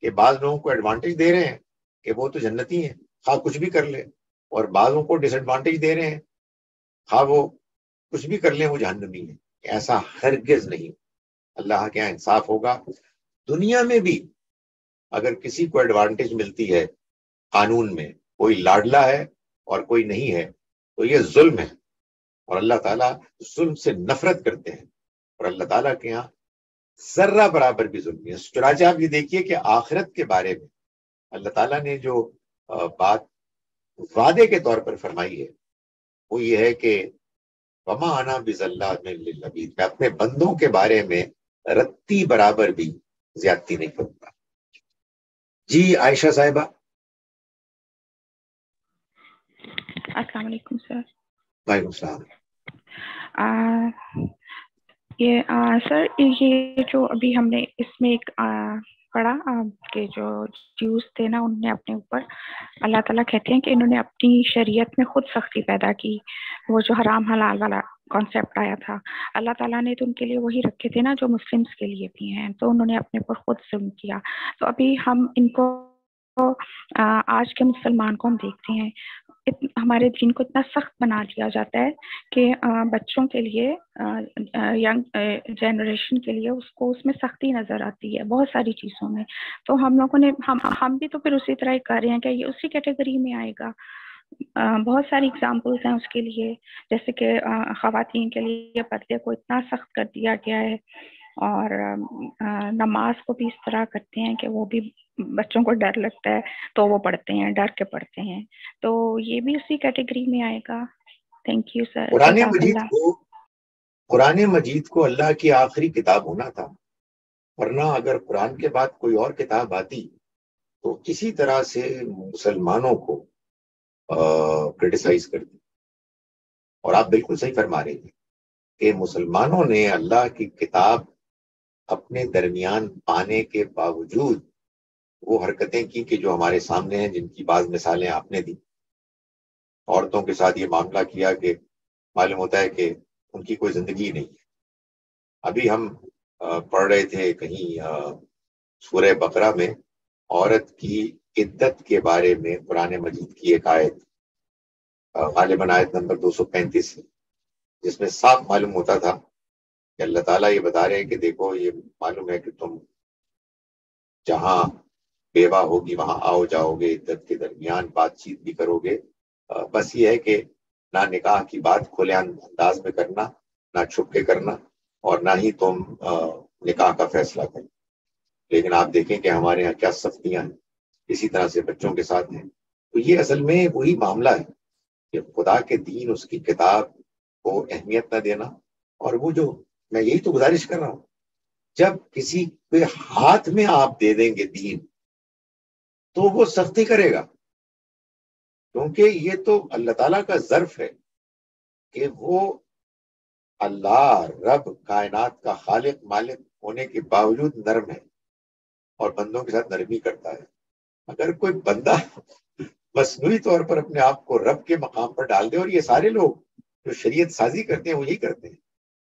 کہ بعض لوگوں کو ایڈوانٹیج دے رہے ہیں کہ وہ تو جنتی ہیں خواہ کچھ بھی کر لے، اور بعضوں کو ڈس ایڈوانٹیج دے رہے ہیں خواہ وہ کچھ بھی کر لیں وہ جہنمی ہیں. ایسا ہرگز نہیں. اللہ کے یہاں انصاف ہوگا. دنیا میں بھی اگر کسی کو ایڈوانٹیج ملتی ہے قانون میں، کوئی لاڈلا ہے اور کوئی نہیں ہے، تو یہ ظلم ہے، اور اللہ تعالیٰ ظلم سے نفرت کرتے ہیں، اور اللہ تعالیٰ کے یہاں ذرہ برابر بھی ظلم ہے. چنانچہ آپ یہ دیکھیے کہ آخرت کے بارے میں اللہ تعالیٰ نے جو بات وعدے کے طور پر فرمائی ہے وہ یہ ہے کہ وما انا بظلام للعبید، میں اپنے بندوں کے بارے میں رتی برابر بھی زیادتی نہیں کروں گا. جی عائشہ صاحبہ. السلام علیکم سر. وعلیکم السلام. سر یہ جو ابھی ہم نے اس میں ایک پڑھا کہ جو جیوز تھے نا، انہوں نے اپنے اوپر، اللہ تعالیٰ کہتے ہیں کہ انہوں نے اپنی شریعت میں خود سختی پیدا کی. وہ جو حرام حلال والا کانسیپٹ آیا تھا، اللہ تعالیٰ نے تو ان کے لیے وہی رکھے تھے نا جو مسلمس کے لیے بھی ہیں، تو انہوں نے اپنے اوپر خود ظلم کیا. تو ابھی ہم ان کو آج کے مسلمان کو ہم دیکھتے ہیں، ہمارے دین کو اتنا سخت بنا دیا جاتا ہے کہ بچوں کے لیے، ینگ جنریشن کے لیے اس میں سختی نظر آتی ہے بہت ساری چیزوں میں. تو ہم لوگوں نے ہم بھی تو پھر اسی طرح ہی کر رہے ہیں کہ یہ اسی کیٹیگری میں آئے گا. بہت ساری اگزامپلس ہیں اس کے لیے، جیسے کہ خواتین کے لیے پردے کو اتنا سخت کر دیا گیا ہے، اور نماز کو بھی اس طرح کرتے ہیں کہ وہ بھی بچوں کو ڈر لگتا ہے تو وہ پڑھتے ہیں، ڈر کے پڑھتے ہیں. تو یہ بھی اسی کیٹیگری میں آئے گا. Thank you sir. قرآن مجید کو اللہ کی آخری کتاب ہونا تھا، ورنہ اگر قرآن کے بعد کوئی اور کتاب آتی تو اسی طرح سے مسلمانوں کو کرٹیسائز کرتی. اور آپ بالکل صحیح فرما رہے ہیں کہ مسلمانوں نے اللہ کی کتاب اپنے درمیان پانے کے باوجود وہ حرکتیں کی کہ جو ہمارے سامنے ہیں، جن کی بعض مثالیں آپ نے دی. عورتوں کے ساتھ یہ معاملہ کیا کہ معلوم ہوتا ہے کہ ان کی کوئی زندگی نہیں ہے. ابھی ہم پڑھ رہے تھے کہیں سورہ بقرہ میں عورت کی عدت کے بارے میں قرآن مجید کی ایک آیت، غالباً آیت نمبر 235 ہے، جس میں صاف معلوم ہوتا تھا کہ اللہ تعالیٰ یہ بتا رہے ہیں کہ دیکھو، یہ معلوم ہے کہ تم جہاں بیوہ ہوگی وہاں آؤ جاؤ گے، عدت کے درمیان بات چیت بھی کرو گے، بس یہ ہے کہ نہ نکاح کی بات کھلے انداز میں کرنا، نہ چھپ کے کرنا، اور نہ ہی تم نکاح کا فیصلہ کرنا. لیکن آپ دیکھیں کہ ہمارے یہاں کیا سختیاں ہیں، اسی طرح سے بچوں کے ساتھ ہیں. تو یہ اصل میں وہی معاملہ ہے کہ خدا کے دین، اس کی کتاب کو اہمیت نہ دینا. اور وہ جو میں یہی تو گزارش کر رہا ہوں، جب کسی کے ہاتھ میں آپ دے دیں گے دین تو وہ سختی کرے گا، کیونکہ یہ تو اللہ تعالیٰ کا ظرف ہے کہ وہ اللہ رب کائنات کا خالق مالک ہونے کے باوجود نرم ہے اور بندوں کے ساتھ نرمی کرتا ہے. اگر کوئی بندہ مصنوعی طور پر اپنے آپ کو رب کے مقام پر ڈال دے، اور یہ سارے لوگ جو شریعت سازی کرتے ہیں وہ یہی کرتے ہیں،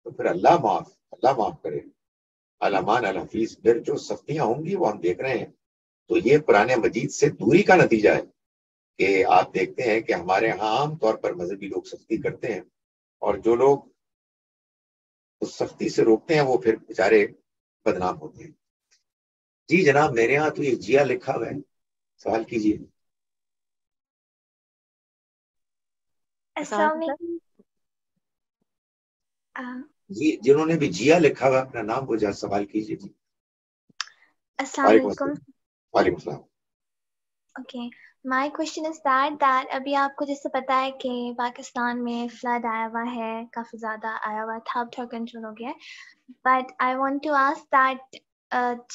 تو پھر اللہ معاف کرے. علامان الحفیظ. پھر جو سختیاں ہوں گی وہ ہم دیکھ رہے ہیں. تو یہ قرآن مجید سے دوری کا نتیجہ ہے کہ آپ دیکھتے ہیں کہ ہمارے ہاں عام طور پر مذہبی لوگ سختی کرتے ہیں، اور جو لوگ اس سختی سے روکتے ہیں وہ پھر بیچارے بدنام ہوتے ہیں. جی جناب، میرے ہاں تو یہ جیا لکھا ہوا ہے، سوال کیجیے. السلام علیکم. جی، جنہوں نے بھی جیا لکھا ہوا اپنا نام وہ جا سوال کیجیے. جی السلام علیکم. وعلیکم السلام. Okay, my question is that ابھی آپ کو جیسے پتا ہے کہ پاکستان میں فلڈ آیا ہوا ہے، کافی زیادہ آیا ہوا تھا، اب تھوڑا کنٹرول ہو گیا ہے. But I want to ask that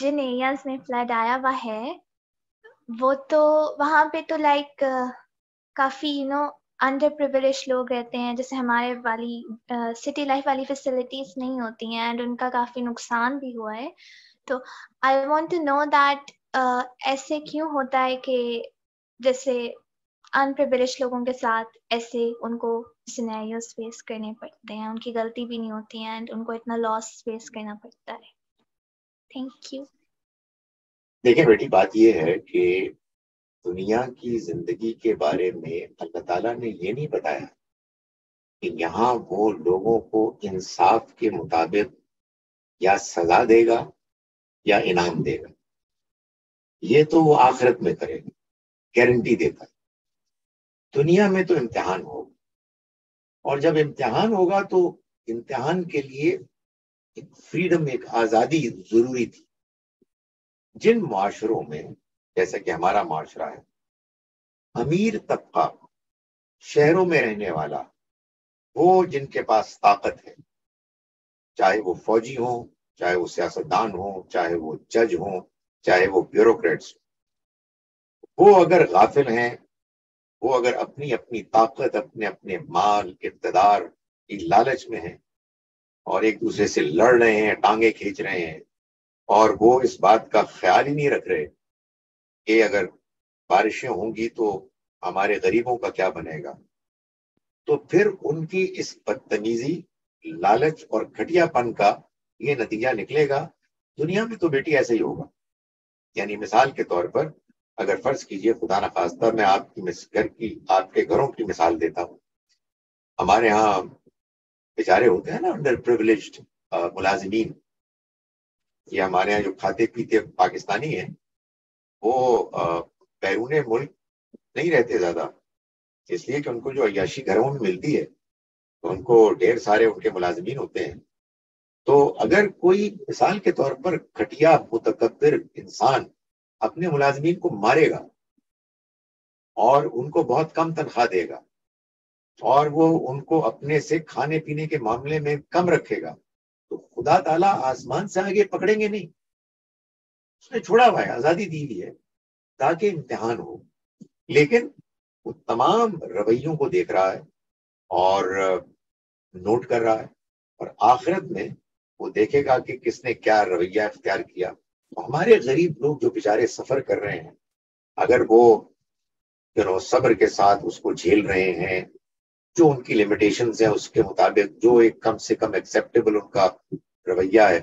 جن ایریاز میں فلڈ آیا ہوا ہے وہ تو وہاں پہ تو لائک کافی انڈر پریویلیج لوگ رہتے ہیں، جیسے ہمارے والی سٹی لائف والی فیسلٹیز نہیں ہوتی ہیں، اینڈ ان کا کافی نقصان بھی ہوا ہے. تو I want to know that ایسے کیوں ہوتا ہے کہ جیسے ان پریویلیج لوگوں کے ساتھ ایسے ان کو سینیریوز فیس کرنے پڑتے ہیں، ان کی غلطی بھی نہیں ہوتی ہے اینڈ ان کو اتنا لاس فیس کرنا پڑتا ہے. Thank you. دیکھیں بیٹی، بات یہ ہے کہ دنیا کی زندگی کے بارے میں اللہ تعالیٰ نے یہ نہیں بتایا کہ یہاں وہ لوگوں کو انصاف کے مطابق یا سزا دے گا یا انعام دے گا. یہ تو وہ آخرت میں کرے گا، گارنٹی دیتا ہے. دنیا میں تو امتحان ہوگا، اور جب امتحان ہوگا تو امتحان کے لیے ایک فریڈم، ایک آزادی ضروری تھی. جن معاشروں میں جیسا کہ ہمارا معاشرہ ہے، امیر طبقہ، شہروں میں رہنے والا، وہ جن کے پاس طاقت ہے، چاہے وہ فوجی ہوں، چاہے وہ سیاستدان ہوں، چاہے وہ جج ہوں، چاہے وہ بیوروکریٹس ہوں، وہ اگر غافل ہیں، وہ اگر اپنی اپنی طاقت، اپنے اپنے مال، اقتدار کی لالچ میں ہیں اور ایک دوسرے سے لڑ رہے ہیں، ٹانگیں کھینچ رہے ہیں، اور وہ اس بات کا خیال ہی نہیں رکھ رہے کہ اگر بارشیں ہوں گی تو ہمارے غریبوں کا کیا بنے گا، تو پھر ان کی اس بدتمیزی، لالچ اور گھٹیا پن کا یہ نتیجہ نکلے گا. دنیا میں تو بیٹی ایسے ہی ہوگا. یعنی مثال کے طور پر اگر فرض کیجئے، خدا نخواستہ میں آپ کی آپ کے گھروں کی مثال دیتا ہوں. ہمارے ہاں بیچارے ہوتے ہیں نا انڈر پریویلیجڈ ملازمین. یہ ہمارے ہاں جو کھاتے پیتے پاکستانی ہیں، وہ بیرون ملک نہیں رہتے زیادہ، اس لیے کہ ان کو جو عیاشی گھروں میں ملتی ہے تو ان کو ڈھیر سارے ان کے ملازمین ہوتے ہیں. تو اگر کوئی مثال کے طور پر گھٹیا متکبر انسان اپنے ملازمین کو مارے گا اور ان کو بہت کم تنخواہ دے گا اور وہ ان کو اپنے سے کھانے پینے کے معاملے میں کم رکھے گا، تو خدا تعالیٰ آسمان سے آگے پکڑیں گے نہیں. اس نے چھوڑا ہوا ہے، آزادی دی ہوئی ہے تاکہ امتحان ہو. لیکن وہ تمام رویوں کو دیکھ رہا ہے اور نوٹ کر رہا ہے، اور آخرت میں وہ دیکھے گا کہ کس نے کیا رویہ اختیار کیا. ہمارے غریب لوگ جو بیچارے سفر کر رہے ہیں، اگر وہ صبر کے ساتھ اس کو جھیل رہے ہیں، جو ان کی لیمیٹیشنز ہیں اس کے مطابق جو ایک کم سے کم ایکسیپٹیبل ان کا رویہ ہے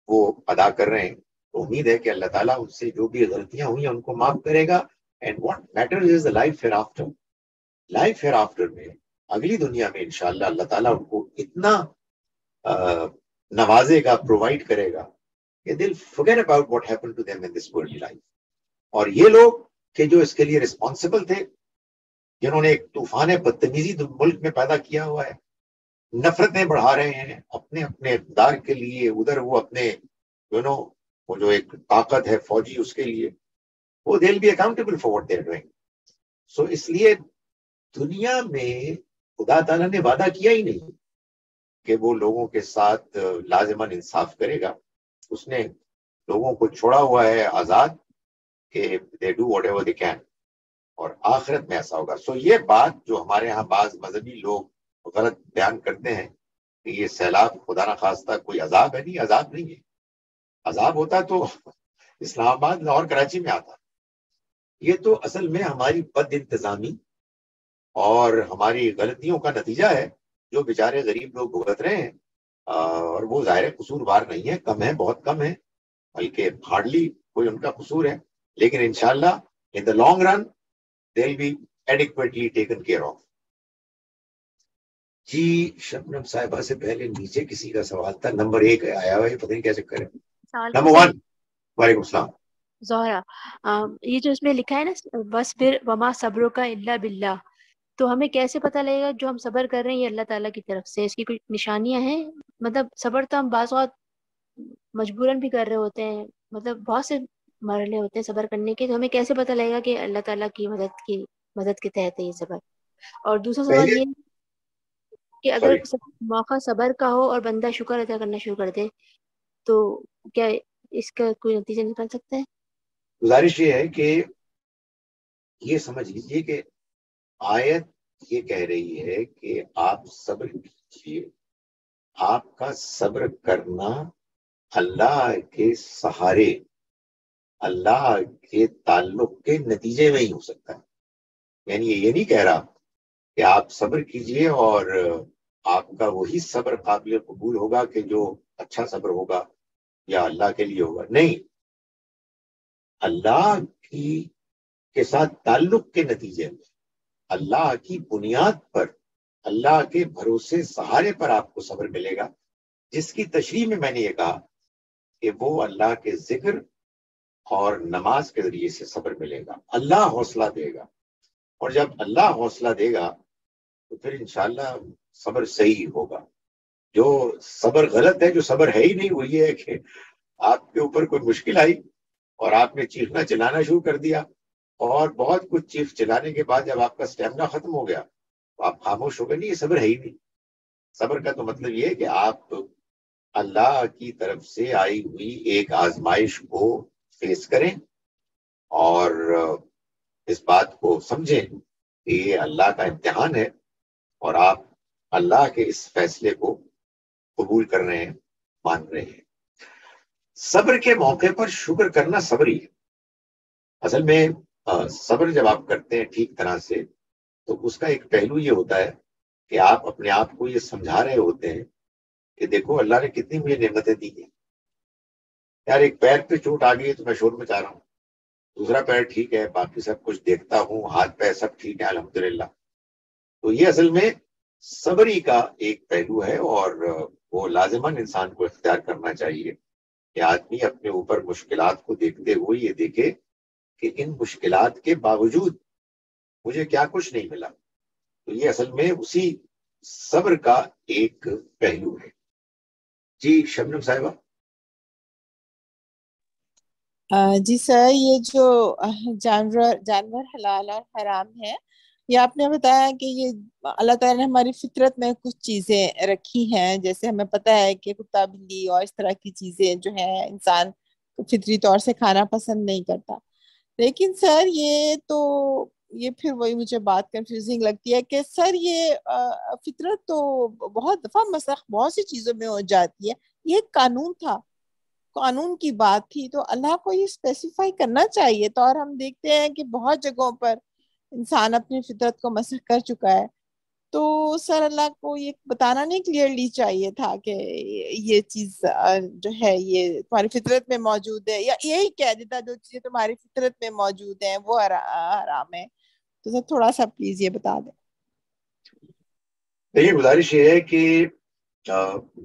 وہ ادا کر رہے ہیں، تو امید ہے کہ اللہ تعالیٰ ان سے جو بھی غلطیاں ہوئی ہیں ان کو معاف کرے گا. And what matters is life hereafter. Life hereafter میں، اگلی دنیا میں انشاءاللہ اللہ تعالیٰ ان کو اتنا نوازے گا، پرووائڈ کرے گا کہ they'll forget about what happened to them in this worldly life. اور یہ لوگ کہ جو اس کے لیے رسپانسبل تھے، جنہوں نے ایک طوفان بدتمیزی ملک میں پیدا کیا ہوا ہے، نفرتیں بڑھا رہے ہیں اپنے اپنے اقتدار کے لیے، ادھر وہ اپنے وہ جو ایک طاقت ہے فوجی اس کے لیے، وہ they'll be accountable for what they're doing. سو اس لیے دنیا میں خدا تعالیٰ نے وعدہ کیا ہی نہیں کہ وہ لوگوں کے ساتھ لازماً انصاف کرے گا. اس نے لوگوں کو چھوڑا ہوا ہے آزاد کہ they do whatever they can، اور آخرت میں ایسا ہوگا. سو یہ بات جو ہمارے ہاں بعض مذہبی لوگ غلط بیان کرتے ہیں کہ یہ سیلاب خدا نخواستہ کوئی عذاب ہے، نہیں، عذاب نہیں ہے. عذاب ہوتا تو اسلام آباد، لاہور، کراچی میں آتا. یہ تو اصل میں ہماری بد انتظامی اور ہماری غلطیوں کا نتیجہ ہے جو بیچارے غریب لوگ بھگت رہے ہیں. اور وہ ظاہر قصوروار نہیں ہے، کم ہے، بہت کم ہے، بلکہ ہارڈلی کوئی ان کا قصور ہے. لیکن انشاءاللہ in the long run they'll be adequately taken care of. جی شبنم صاحبہ سے پہلے نیچے کسی کا سوال تھا، نمبر 1 آیا ہوا ہے، پتہ نہیں کیا چکر ہے. نمبر 1. وعلیکم السلام. زہرا، یہ جو اس میں لکھا ہے نا وَاصْبِرْ وَمَا صَبْرُكَ إِلَّا بِاللَّهِ، تو ہمیں کیسے پتہ لگے گا جو ہم صبر کر رہے ہیں یہ اللہ تعالیٰ کی طرف سے؟ اس کی کوئی نشانیاں ہیں؟ مطلب صبر تو ہم بعض اوقات مجبوراً بھی کر رہے ہوتے ہیں، مطلب بہت سے مرحلے ہوتے ہیں صبر کرنے کے، تو ہمیں کیسے پتہ لگے گا کہ اللہ تعالیٰ کی مدد کے تحت ہے یہ صبر؟ اور دوسرا سوال یہ کہ اگر موقع صبر کا ہو اور بندہ شکر ادا کرنا شروع کر دے تو کیا اس کا کوئی نتیجہ نکل سکتا ہے؟ گزارش یہ ہے کہ یہ سمجھ لیجیے کہ آیت یہ کہہ رہی ہے کہ آپ صبر کیجیے. آپ کا صبر کرنا اللہ کے سہارے، اللہ کے تعلق کے نتیجے میں ہی ہو سکتا ہے. یعنی یہ نہیں کہہ رہا کہ آپ صبر کیجیے اور آپ کا وہی صبر قابل قبول ہوگا کہ جو اچھا صبر ہوگا یا اللہ کے لیے ہوگا. نہیں، اللہ کے ساتھ تعلق کے نتیجے میں، اللہ کی بنیاد پر اللہ کے بھروسے سہارے پر آپ کو صبر ملے گا، جس کی تشریح میں نے یہ کہا کہ وہ اللہ کے ذکر اور نماز کے ذریعے سے صبر ملے گا. اللہ حوصلہ دے گا، اور جب اللہ حوصلہ دے گا تو پھر انشاءاللہ صبر صحیح ہوگا. جو صبر غلط ہے، جو صبر ہے ہی نہیں، وہ یہ ہے کہ آپ کے اوپر کوئی مشکل آئی اور آپ نے چیخنا چلانا شروع کر دیا، اور بہت کچھ چیخ چلانے کے بعد جب آپ کا اسٹیمنا ختم ہو گیا تو آپ خاموش ہو گئے. نہیں، یہ صبر ہے ہی نہیں. صبر کا تو مطلب یہ ہے کہ آپ اللہ کی طرف سے آئی ہوئی ایک آزمائش کو فیس کریں اور اس بات کو سمجھیں کہ یہ اللہ کا امتحان ہے اور آپ اللہ کے اس فیصلے کو قبول کر رہے ہیں، مان رہے ہیں. صبر کے موقع پر شکر کرنا صبر ہی ہے. اصل میں صبر جب آپ کرتے ہیں ٹھیک طرح سے تو اس کا ایک پہلو یہ ہوتا ہے کہ آپ اپنے آپ کو یہ سمجھا رہے ہوتے ہیں کہ دیکھو اللہ نے کتنی مجھے نعمتیں دی ہیں. یار ایک پیر پہ چوٹ آ گئی ہے تو میں شور مچا رہا ہوں، دوسرا پیر ٹھیک ہے، باقی سب کچھ دیکھتا ہوں، ہاتھ پیر سب ٹھیک ہے الحمدللہ. تو یہ اصل میں صبری کا ایک پہلو ہے، اور وہ لازماً انسان کو اختیار کرنا چاہیے کہ آدمی اپنے اوپر مشکلات کو دیکھتے ہوئے یہ دیکھے کہ ان مشکلات کے باوجود مجھے کیا کچھ نہیں ملا. تو یہ اصل میں اسی صبر کا ایک پہلو ہے. جی شبنم صاحبہ. جی سر، یہ جو جانور حلال اور حرام ہے، یہ آپ نے بتایا کہ یہ اللہ تعالیٰ نے ہماری فطرت میں کچھ چیزیں رکھی ہیں، جیسے ہمیں پتہ ہے کہ کتا بلی اور اس طرح کی چیزیں جو ہیں انسان فطری طور سے کھانا پسند نہیں کرتا. لیکن سر یہ پھر وہی مجھے بات کنفیوزنگ لگتی ہے کہ سر یہ فطرت تو بہت دفعہ مسخ بہت سی چیزوں میں ہو جاتی ہے. یہ ایک قانون تھا، قانون کی بات تھی، تو اللہ کو یہ اسپیسیفائی کرنا چاہیے تھا. اور ہم دیکھتے ہیں کہ بہت جگہوں پر انسان اپنی فطرت کو مسخ کر چکا ہے. تو سر اللہ کو یہ بتانا نہیں کلیئرلی چاہیے تھا کہ یہ چیز جو ہے یہ تمہاری فطرت میں موجود ہے، یا یہی کہہ دیتا جو چیزیں تمہاری فطرت میں موجود ہیں وہ حرام ہے. تو سر تھوڑا سا پلیز یہ بتا دیں. دیکھیے، گزارش یہ ہے کہ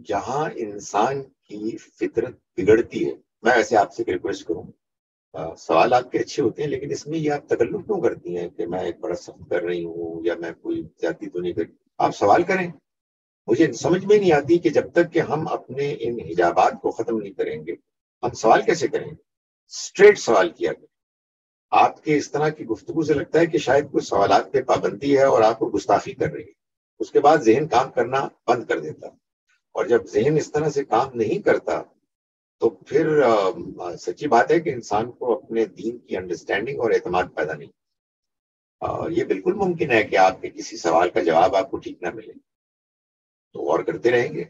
جہاں انسان کی فطرت بگڑتی ہے، میں ویسے آپ سے ریکویسٹ کروں، سوال آپ کے اچھے ہوتے ہیں لیکن اس میں یہ آپ تکلف کیوں کرتی ہیں کہ میں ایک بڑا سفر کر رہی ہوں یا میں کوئی زیادتی تو نہیں کر. آپ سوال کریں. مجھے سمجھ میں نہیں آتی کہ جب تک کہ ہم اپنے ان حجابات کو ختم نہیں کریں گے ہم سوال کیسے کریں گے. اسٹریٹ سوال کیا کریں. آپ کے اس طرح کی گفتگو سے لگتا ہے کہ شاید کوئی سوالات پہ پابندی ہے اور آپ کو گستاخی کر رہی ہے. اس کے بعد ذہن کام کرنا بند کر دیتا، اور جب ذہن اس طرح سے کام نہیں کرتا تو پھر سچی بات ہے کہ انسان کو اپنے دین کی انڈرسٹینڈنگ اور اعتماد پیدا نہیں. یہ بالکل ممکن ہے کہ آپ کے کسی سوال کا جواب آپ کو ٹھیک نہ ملے تو غور کرتے رہیں گے،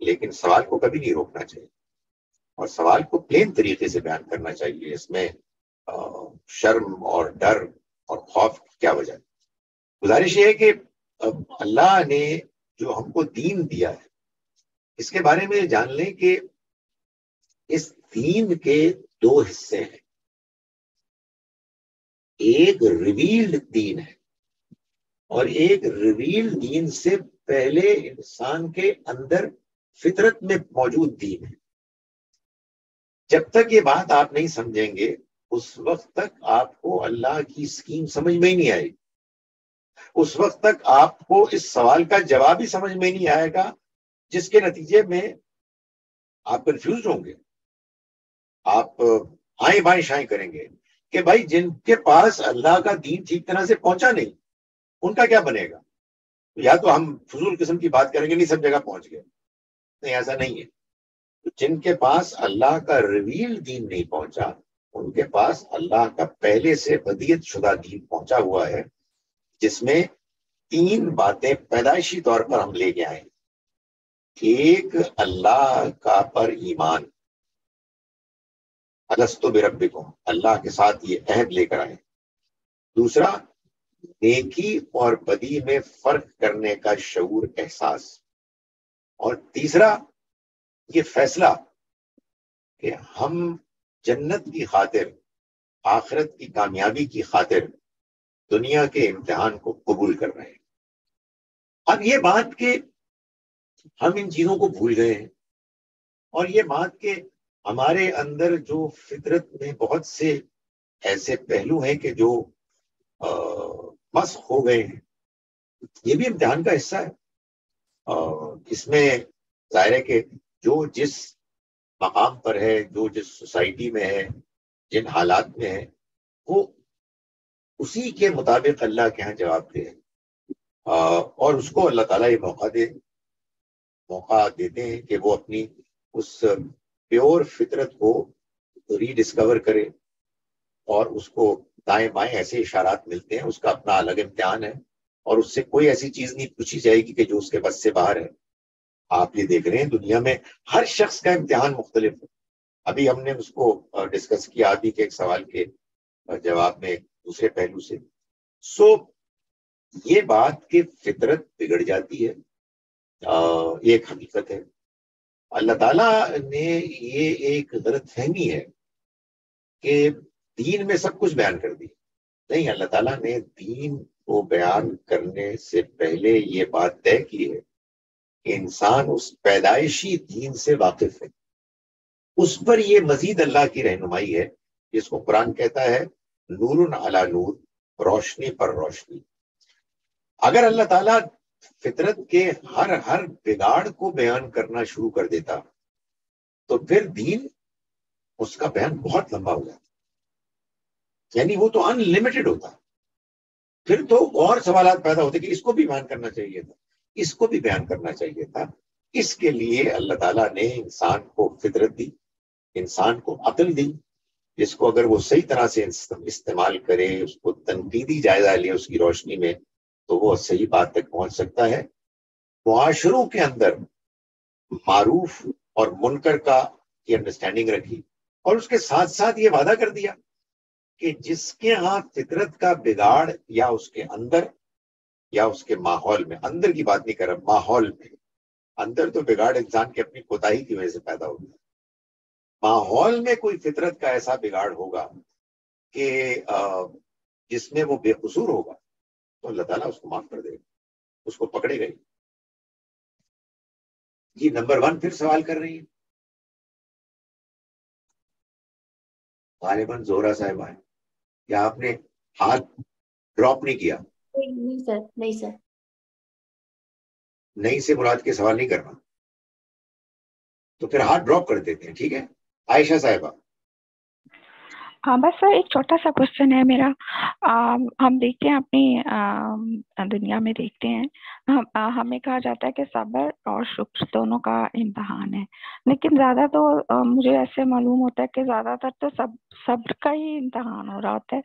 لیکن سوال کو کبھی نہیں روکنا چاہیے اور سوال کو پلین طریقے سے بیان کرنا چاہیے. اس میں شرم اور ڈر اور خوف کی کیا وجہ ہے. گزارش یہ ہے کہ اللہ نے جو ہم کو دین دیا ہے اس کے بارے میں جان لیں کہ اس دین کے دو حصے ہیں. ایک ریویلڈ دین ہے اور ایک ریویلڈ دین سے پہلے انسان کے اندر فطرت میں موجود دین ہے. جب تک یہ بات آپ نہیں سمجھیں گے اس وقت تک آپ کو اللہ کی اسکیم سمجھ میں ہی نہیں آئے گی. اس وقت تک آپ کو اس سوال کا جواب ہی سمجھ میں نہیں آئے گا، جس کے نتیجے میں آپ کنفیوز ہوں گے. آپ آئیں بائیں شائیں کریں گے کہ بھائی جن کے پاس اللہ کا دین ٹھیک طرح سے پہنچا نہیں ان کا کیا بنے گا. یا تو ہم فضول قسم کی بات کریں گے نہیں سب جگہ پہنچ گئے. نہیں، ایسا نہیں ہے. جن کے پاس اللہ کا ریویل دین نہیں پہنچا ان کے پاس اللہ کا پہلے سے ودیت شدہ دین پہنچا ہوا ہے، جس میں 3 باتیں پیدائشی طور پر ہم لے کے آئے. ایک، اللہ کا پر ایمان، الستو بربکم، اللہ کے ساتھ یہ عہد لے کر آئے. دوسرا، نیکی اور بدی میں فرق کرنے کا شعور، احساس. اور تیسرا، یہ فیصلہ کہ ہم جنت کی خاطر، آخرت کی کامیابی کی خاطر دنیا کے امتحان کو قبول کر رہے ہیں. اب یہ بات کہ ہم ان چیزوں کو بھول گئے ہیں، اور یہ بات کہ ہمارے اندر جو فطرت میں بہت سے ایسے پہلو ہیں کہ جو مسخ ہو گئے ہیں، یہ بھی امتحان کا حصہ ہے. اس میں ظاہر ہے کہ جو جس مقام پر ہے، جو جس سوسائٹی میں ہے، جن حالات میں ہے، وہ اسی کے مطابق اللہ کے ہاں جواب دے، اور اس کو اللہ تعالیٰ یہ موقع دیتے ہیں کہ وہ اپنی اس پیور فطرت کو ری ڈسکور کرے، اور اس کو دائیں بائیں ایسے اشارات ملتے ہیں، اس کا اپنا الگ امتحان ہے، اور اس سے کوئی ایسی چیز نہیں پوچھی جائے گی کہ جو اس کے بس سے باہر ہے. آپ یہ دیکھ رہے ہیں دنیا میں ہر شخص کا امتحان مختلف ہے. ابھی ہم نے اس کو ڈسکس کیا ابھی کے ایک سوال کے جواب میں دوسرے پہلو سے. یہ بات کہ فطرت بگڑ جاتی ہے، یہ ایک حقیقت ہے. اللہ تعالیٰ نے یہ ایک غلط فہمی ہے کہ دین میں سب کچھ بیان کر دی. نہیں، اللہ تعالیٰ نے دین کو بیان کرنے سے پہلے یہ بات طے کی ہے کہ انسان اس پیدائشی دین سے واقف ہے، اس پر یہ مزید اللہ کی رہنمائی ہے، جس کو قرآن کہتا ہے نور علی نور، روشنی پر روشنی. اگر اللہ تعالیٰ فطرت کے ہر بگاڑ کو بیان کرنا شروع کر دیتا تو پھر دین، اس کا بیان بہت لمبا ہو جاتا، یعنی وہ تو ان لمیٹڈ ہوتا. پھر تو اور سوالات پیدا ہوتے کہ اس کو بھی بیان کرنا چاہیے تھا، اس کو بھی بیان کرنا چاہیے تھا. اس کے لیے اللہ تعالیٰ نے انسان کو فطرت دی، انسان کو عقل دی، جس کو اگر وہ صحیح طرح سے استعمال کرے، اس کو تنقیدی جائزہ لے اس کی روشنی میں، تو وہ صحیح بات تک پہنچ سکتا ہے. معاشروں کے اندر معروف اور منکر کا یہ انڈرسٹینڈنگ رکھی، اور اس کے ساتھ ساتھ یہ وعدہ کر دیا کہ جس کے ہاں فطرت کا بگاڑ یا اس کے اندر یا اس کے ماحول میں، اندر کی بات نہیں کر رہا، ماحول میں، اندر تو بگاڑ انسان کی اپنی کوتاہی کی وجہ سے پیدا ہوگا، ماحول میں کوئی فطرت کا ایسا بگاڑ ہوگا کہ جس میں وہ بے قصور ہوگا، تو اللہ تعالیٰ اس کو معاف کر دے گا، اس کو پکڑے گا. جی نمبر 1 پھر سوال کر رہی ہیں غالباً زہرا صاحبہ ہے. کیا آپ نے ہاتھ ڈراپ نہیں کیا؟ نہیں سر، نہیں سر. نہیں سے مراد کے سوال نہیں کرنا، تو پھر ہاتھ ڈراپ کر دیتے ہیں. ٹھیک ہے عائشہ صاحبہ. ہاں بس سر ایک چھوٹا سا کوشچن ہے میرا. ہم دیکھتے ہیں اپنی دنیا میں دیکھتے ہیں، ہمیں کہا جاتا ہے کہ صبر اور شکر دونوں کا امتحان ہے، لیکن زیادہ تو مجھے ایسے معلوم ہوتا ہے کہ زیادہ تر تو صبر کا ہی امتحان ہو رہا ہوتا ہے.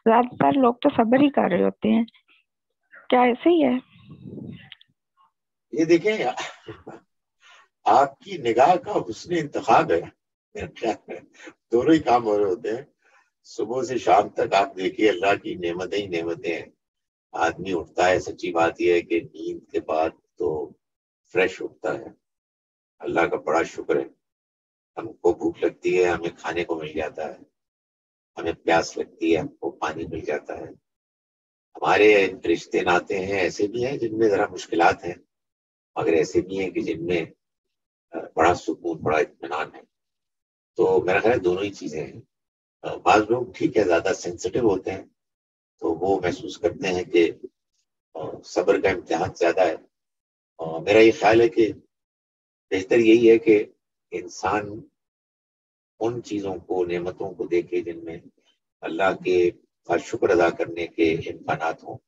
زیادہ تر لوگ تو صبر ہی کر رہے ہوتے ہیں، کیا ایسے ہی ہے؟ یہ دیکھیں آپ کی نگاہ کا حسن انتخاب ہے، میرے خیال میں دونوں ہی کام ہو رہے ہوتے ہیں. صبح سے شام تک آپ دیکھیے اللہ کی نعمتیں ہی نعمتیں ہیں. آدمی اٹھتا ہے، سچی بات یہ ہے کہ نیند کے بعد تو فریش اٹھتا ہے. اللہ کا بڑا شکر ہے. ہم کو بھوک لگتی ہے، ہمیں کھانے کو مل جاتا ہے، ہمیں پیاس لگتی ہے، ہم کو پانی مل جاتا ہے. ہمارے رشتے ناتے ہیں ایسے بھی ہیں جن میں ذرا مشکلات ہیں، مگر ایسے بھی ہیں کہ جن میں بڑا سکون، بڑا اطمینان ہے. تو میرا خیال ہے دونوں ہی چیزیں ہیں. بعض لوگ ٹھیک ہے زیادہ سینسٹیو ہوتے ہیں، تو وہ محسوس کرتے ہیں کہ صبر کا امتحان زیادہ ہے. میرا یہ خیال ہے کہ بہتر یہی ہے کہ انسان ان چیزوں کو، نعمتوں کو دیکھے جن میں اللہ کے کا شکر ادا کرنے کے امکانات ہوں.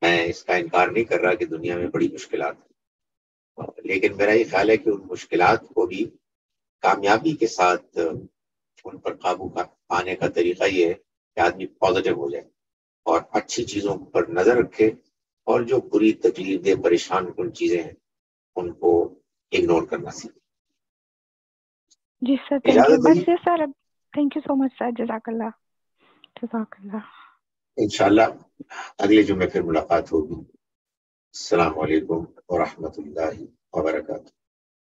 میں اس کا انکار نہیں کر رہا کہ دنیا میں بڑی مشکلات ہیں، لیکن میرا یہ خیال ہے کہ ان مشکلات کو بھی کامیابی کے ساتھ ان پر قابو پانے کا طریقہ یہ ہے کہ آدمی پازیٹیو ہو جائے اور اچھی چیزوں پر نظر رکھے، اور جو بری، تکلیف دہ، پریشان کن چیزیں ہیں ان کو اگنور کرنا سیکھے. جی سر تھینک یو. بس یہ سر تھینک یو سو مچ سر. جزاک اللہ. جزاک اللہ. انشاءاللہ اگلے جمعے پھر ملاقات ہوگی. السلام علیکم ورحمۃ اللہ وبرکاتہ.